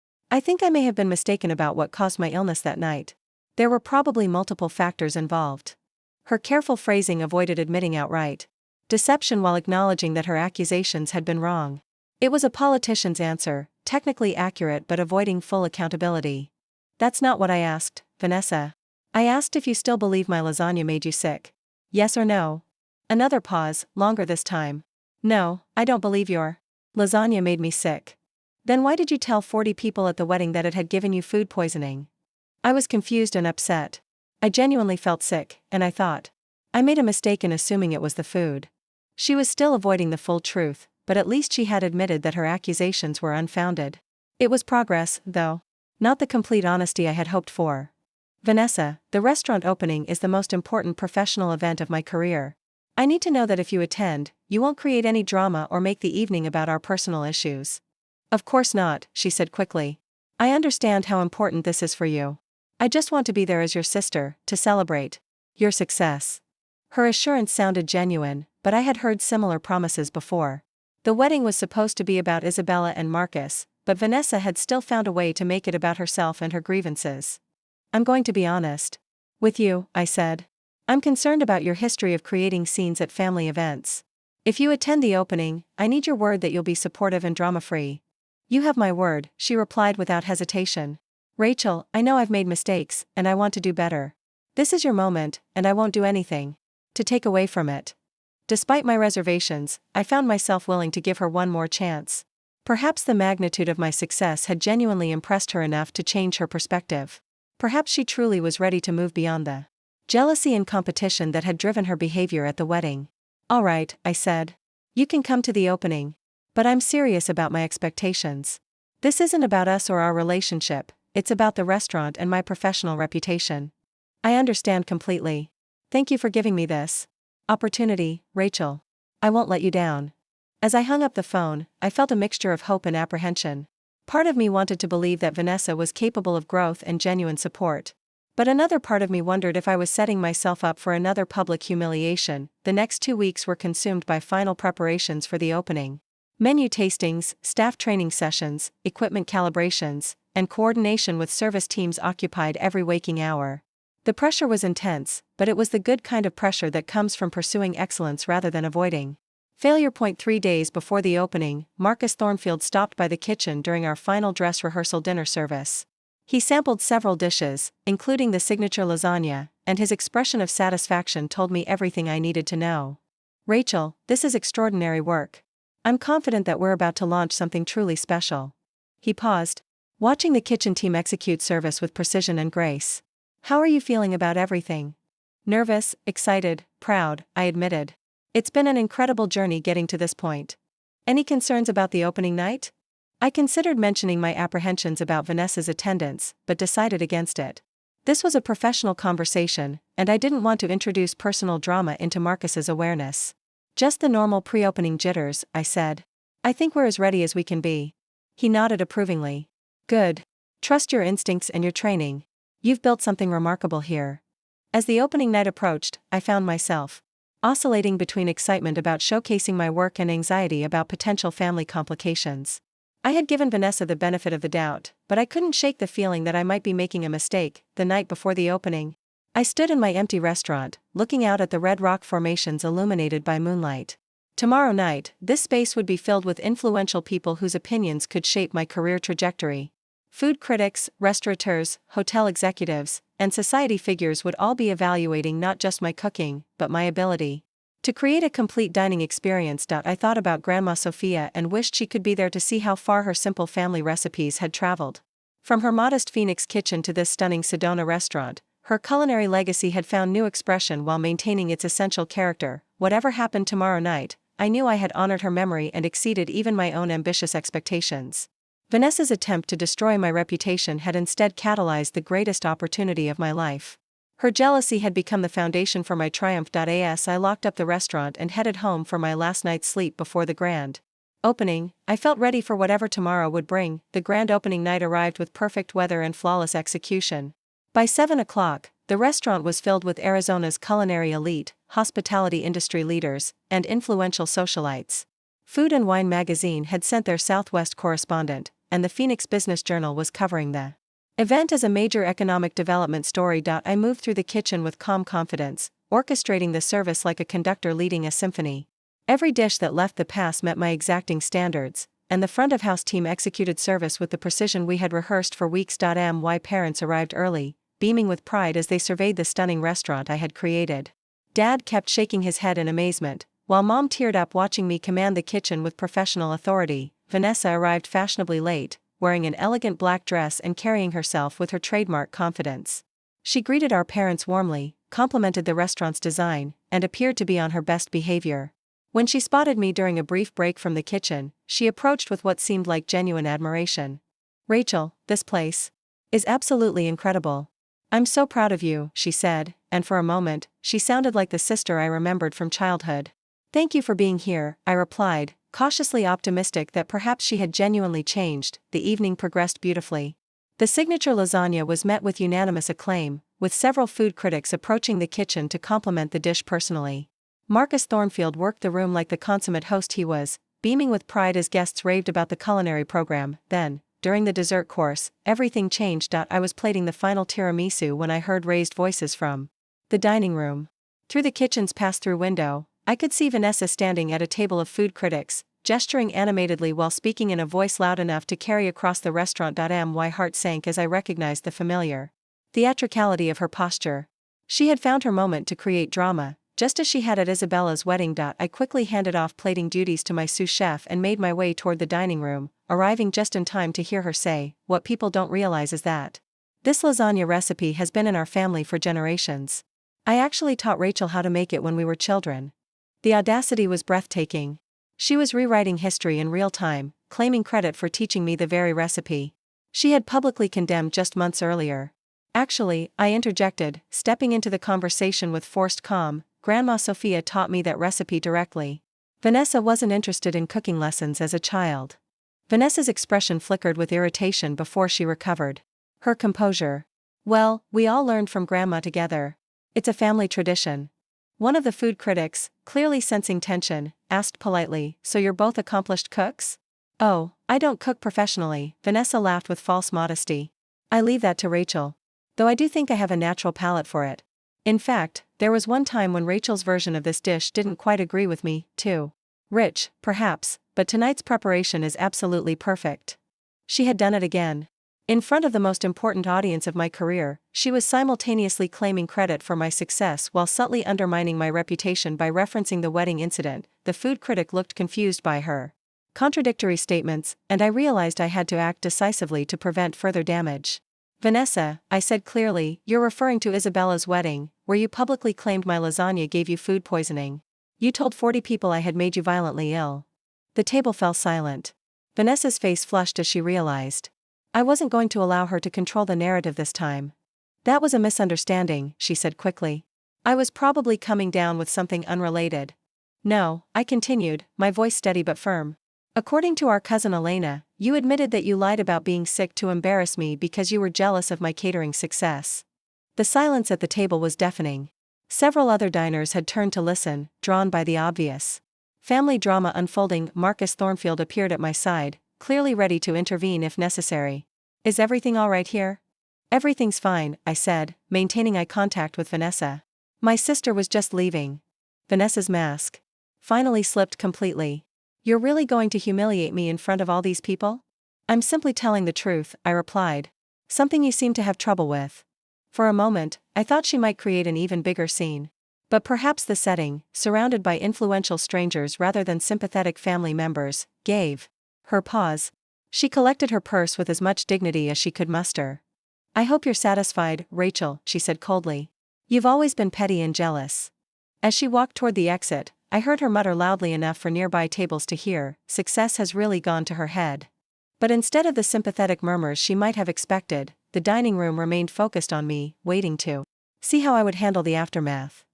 think I may have been mistaken about what caused my illness that night. There were probably multiple factors involved. Her careful phrasing avoided admitting outright deception while acknowledging that her accusations had been wrong. It was a politician's answer, technically accurate but avoiding full accountability. That's not what I asked, Vanessa. I asked if you still believe my lasagna made you sick. Yes or no? Another pause, longer this time. No, I don't believe your lasagna made me sick. Then why did you tell 40 people at the wedding that it had given you food poisoning? I was confused and upset. I genuinely felt sick, and I thought I made a mistake in assuming it was the food. She was still avoiding the full truth, but at least she had admitted that her accusations were unfounded. It was progress, though. Not the complete honesty I had hoped for. Vanessa, the restaurant opening is the most important professional event of my career. I need to know that if you attend, you won't create any drama or make the evening about our personal issues. Of course not, she said quickly. I understand how important this is for you. I just want to be there as your sister, to celebrate your success. Her assurance sounded genuine, but I had heard similar promises before. The wedding was supposed to be about Isabella and Marcus, but Vanessa had still found a way to make it about herself and her grievances. I'm going to be honest with you, I said. I'm concerned about your history of creating scenes at family events. If you attend the opening, I need your word that you'll be supportive and drama-free. You have my word, she replied without hesitation. Rachel, I know I've made mistakes, and I want to do better. This is your moment, and I won't do anything to take away from it. Despite my reservations, I found myself willing to give her one more chance. Perhaps the magnitude of my success had genuinely impressed her enough to change her perspective. Perhaps she truly was ready to move beyond the jealousy and competition that had driven her behavior at the wedding. All right, I said. You can come to the opening. But I'm serious about my expectations. This isn't about us or our relationship, it's about the restaurant and my professional reputation. I understand completely. Thank you for giving me this opportunity, Rachel. I won't let you down. As I hung up the phone, I felt a mixture of hope and apprehension. Part of me wanted to believe that Vanessa was capable of growth and genuine support. But another part of me wondered if I was setting myself up for another public humiliation. The next 2 weeks were consumed by final preparations for the opening. Menu tastings, staff training sessions, equipment calibrations, and coordination with service teams occupied every waking hour. The pressure was intense, but it was the good kind of pressure that comes from pursuing excellence rather than avoiding failure. 3 days before the opening, Marcus Thornfield stopped by the kitchen during our final dress rehearsal dinner service. He sampled several dishes, including the signature lasagna, and his expression of satisfaction told me everything I needed to know. "Rachel, this is extraordinary work. I'm confident that we're about to launch something truly special." He paused, watching the kitchen team execute service with precision and grace. "How are you feeling about everything?" "Nervous, excited, proud," I admitted. "It's been an incredible journey getting to this point." "Any concerns about the opening night?" I considered mentioning my apprehensions about Vanessa's attendance, but decided against it. This was a professional conversation, and I didn't want to introduce personal drama into Marcus's awareness. "Just the normal pre-opening jitters," I said. "I think we're as ready as we can be." He nodded approvingly. "Good. Trust your instincts and your training. You've built something remarkable here." As the opening night approached, I found myself oscillating between excitement about showcasing my work and anxiety about potential family complications. I had given Vanessa the benefit of the doubt, but I couldn't shake the feeling that I might be making a mistake. The night before the opening, I stood in my empty restaurant, looking out at the red rock formations illuminated by moonlight. Tomorrow night, this space would be filled with influential people whose opinions could shape my career trajectory. Food critics, restaurateurs, hotel executives, and society figures would all be evaluating not just my cooking, but my ability to create a complete dining experience. I thought about Grandma Sophia and wished she could be there to see how far her simple family recipes had traveled. From her modest Phoenix kitchen to this stunning Sedona restaurant, her culinary legacy had found new expression while maintaining its essential character. Whatever happened tomorrow night, I knew I had honored her memory and exceeded even my own ambitious expectations. Vanessa's attempt to destroy my reputation had instead catalyzed the greatest opportunity of my life. Her jealousy had become the foundation for my triumph. As I locked up the restaurant and headed home for my last night's sleep before the grand opening, I felt ready for whatever tomorrow would bring. The grand opening night arrived with perfect weather and flawless execution. By 7 o'clock, the restaurant was filled with Arizona's culinary elite, hospitality industry leaders, and influential socialites. Food and Wine magazine had sent their Southwest correspondent, and the Phoenix Business Journal was covering the event as a major economic development story. I moved through the kitchen with calm confidence, orchestrating the service like a conductor leading a symphony. Every dish that left the pass met my exacting standards, and the front-of-house team executed service with the precision we had rehearsed for weeks. My parents arrived early, beaming with pride as they surveyed the stunning restaurant I had created. Dad kept shaking his head in amazement, while Mom teared up watching me command the kitchen with professional authority. Vanessa arrived fashionably late, wearing an elegant black dress and carrying herself with her trademark confidence. She greeted our parents warmly, complimented the restaurant's design, and appeared to be on her best behavior. When she spotted me during a brief break from the kitchen, she approached with what seemed like genuine admiration. "Rachel, this place is absolutely incredible. I'm so proud of you," she said, and for a moment, she sounded like the sister I remembered from childhood. "Thank you for being here," I replied, cautiously optimistic that perhaps she had genuinely changed. The evening progressed beautifully. The signature lasagna was met with unanimous acclaim, with several food critics approaching the kitchen to compliment the dish personally. Marcus Thornfield worked the room like the consummate host he was, beaming with pride as guests raved about the culinary program. Then, during the dessert course, everything changed. I was plating the final tiramisu when I heard raised voices from the dining room. Through the kitchen's pass-through window, I could see Vanessa standing at a table of food critics, gesturing animatedly while speaking in a voice loud enough to carry across the restaurant. My heart sank as I recognized the familiar theatricality of her posture. She had found her moment to create drama, just as she had at Isabella's wedding. I quickly handed off plating duties to my sous chef and made my way toward the dining room, arriving just in time to hear her say, "What people don't realize is that this lasagna recipe has been in our family for generations. I actually taught Rachel how to make it when we were children." The audacity was breathtaking. She was rewriting history in real time, claiming credit for teaching me the very recipe she had publicly condemned just months earlier. "Actually," I interjected, stepping into the conversation with forced calm, "Grandma Sophia taught me that recipe directly. Vanessa wasn't interested in cooking lessons as a child." Vanessa's expression flickered with irritation before she recovered her composure. "Well, we all learned from Grandma together. It's a family tradition." One of the food critics, clearly sensing tension, asked politely, "So you're both accomplished cooks?" "Oh, I don't cook professionally," Vanessa laughed with false modesty. "I leave that to Rachel. Though I do think I have a natural palate for it. In fact, there was one time when Rachel's version of this dish didn't quite agree with me, too. Rich, perhaps, but tonight's preparation is absolutely perfect." She had done it again. In front of the most important audience of my career, she was simultaneously claiming credit for my success while subtly undermining my reputation by referencing the wedding incident. The food critic looked confused by her contradictory statements, and I realized I had to act decisively to prevent further damage. "Vanessa," I said clearly, "you're referring to Isabella's wedding, where you publicly claimed my lasagna gave you food poisoning. You told 40 people I had made you violently ill." The table fell silent. Vanessa's face flushed as she realized. I wasn't going to allow her to control the narrative this time. "That was a misunderstanding," she said quickly. "I was probably coming down with something unrelated." "No," I continued, my voice steady but firm. "According to our cousin Elena, you admitted that you lied about being sick to embarrass me because you were jealous of my catering success." The silence at the table was deafening. Several other diners had turned to listen, drawn by the obvious family drama unfolding. Marcus Thornfield appeared at my side, clearly ready to intervene if necessary. "Is everything all right here?" "Everything's fine," I said, maintaining eye contact with Vanessa. "My sister was just leaving." Vanessa's mask finally slipped completely. "You're really going to humiliate me in front of all these people?" "I'm simply telling the truth," I replied. "Something you seem to have trouble with." For a moment, I thought she might create an even bigger scene. But perhaps the setting, surrounded by influential strangers rather than sympathetic family members, gave her pause. She collected her purse with as much dignity as she could muster. "I hope you're satisfied, Rachel," she said coldly. "You've always been petty and jealous." As she walked toward the exit, I heard her mutter loudly enough for nearby tables to hear, "Success has really gone to her head." But instead of the sympathetic murmurs she might have expected, the dining room remained focused on me, waiting to see how I would handle the aftermath.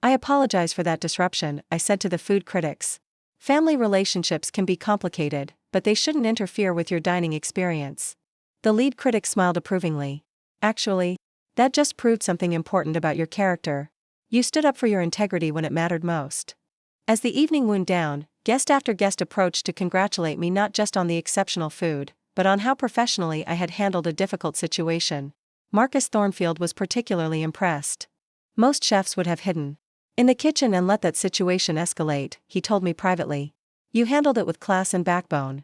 "I apologize for that disruption," I said to the food critics. "Family relationships can be complicated, but they shouldn't interfere with your dining experience." The lead critic smiled approvingly. "Actually, that just proved something important about your character. You stood up for your integrity when it mattered most." As the evening wound down, guest after guest approached to congratulate me not just on the exceptional food, but on how professionally I had handled a difficult situation. Marcus Thornfield was particularly impressed. "Most chefs would have hidden in the kitchen and let that situation escalate," he told me privately. "You handled it with class and backbone."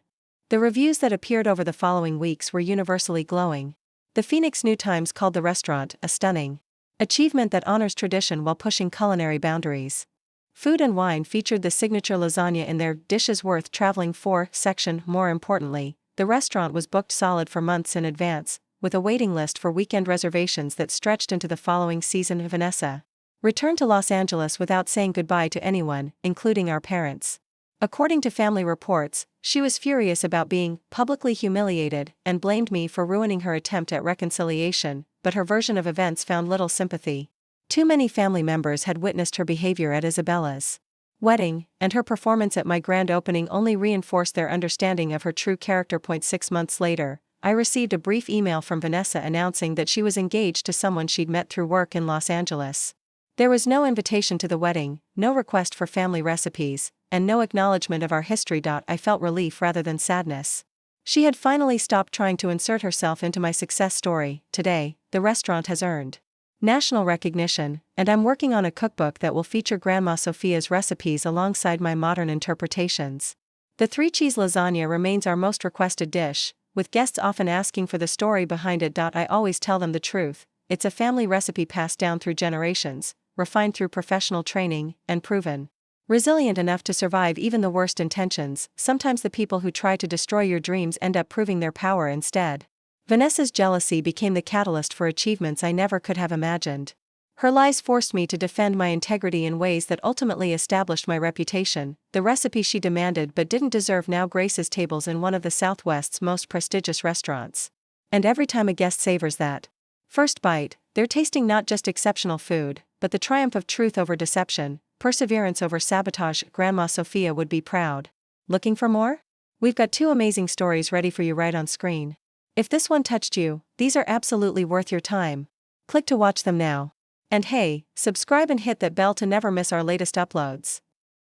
The reviews that appeared over the following weeks were universally glowing. The Phoenix New Times called the restaurant a stunning achievement that honors tradition while pushing culinary boundaries. Food and Wine featured the signature lasagna in their "Dishes Worth Traveling For" section. More importantly, the restaurant was booked solid for months in advance, with a waiting list for weekend reservations that stretched into the following season. Vanessa returned to Los Angeles without saying goodbye to anyone, including our parents. According to family reports, she was furious about being publicly humiliated and blamed me for ruining her attempt at reconciliation, but her version of events found little sympathy. Too many family members had witnessed her behavior at Isabella's wedding, and her performance at my grand opening only reinforced their understanding of her true character. 6 months later, I received a brief email from Vanessa announcing that she was engaged to someone she'd met through work in Los Angeles. There was no invitation to the wedding, no request for family recipes, and no acknowledgement of our history. I felt relief rather than sadness. She had finally stopped trying to insert herself into my success story. Today, the restaurant has earned national recognition, and I'm working on a cookbook that will feature Grandma Sophia's recipes alongside my modern interpretations. The three-cheese lasagna remains our most requested dish, with guests often asking for the story behind it. I always tell them the truth: it's a family recipe passed down through generations, refined through professional training, and proven resilient enough to survive even the worst intentions. Sometimes the people who try to destroy your dreams end up proving their power instead. Vanessa's jealousy became the catalyst for achievements I never could have imagined. Her lies forced me to defend my integrity in ways that ultimately established my reputation. The recipe she demanded but didn't deserve now graces tables in one of the Southwest's most prestigious restaurants. And every time a guest savors that first bite, they're tasting not just exceptional food, but the triumph of truth over deception, perseverance over sabotage. Grandma Sophia would be proud. Looking for more? We've got 2 amazing stories ready for you right on screen. If this one touched you, these are absolutely worth your time. Click to watch them now. And hey, subscribe and hit that bell to never miss our latest uploads.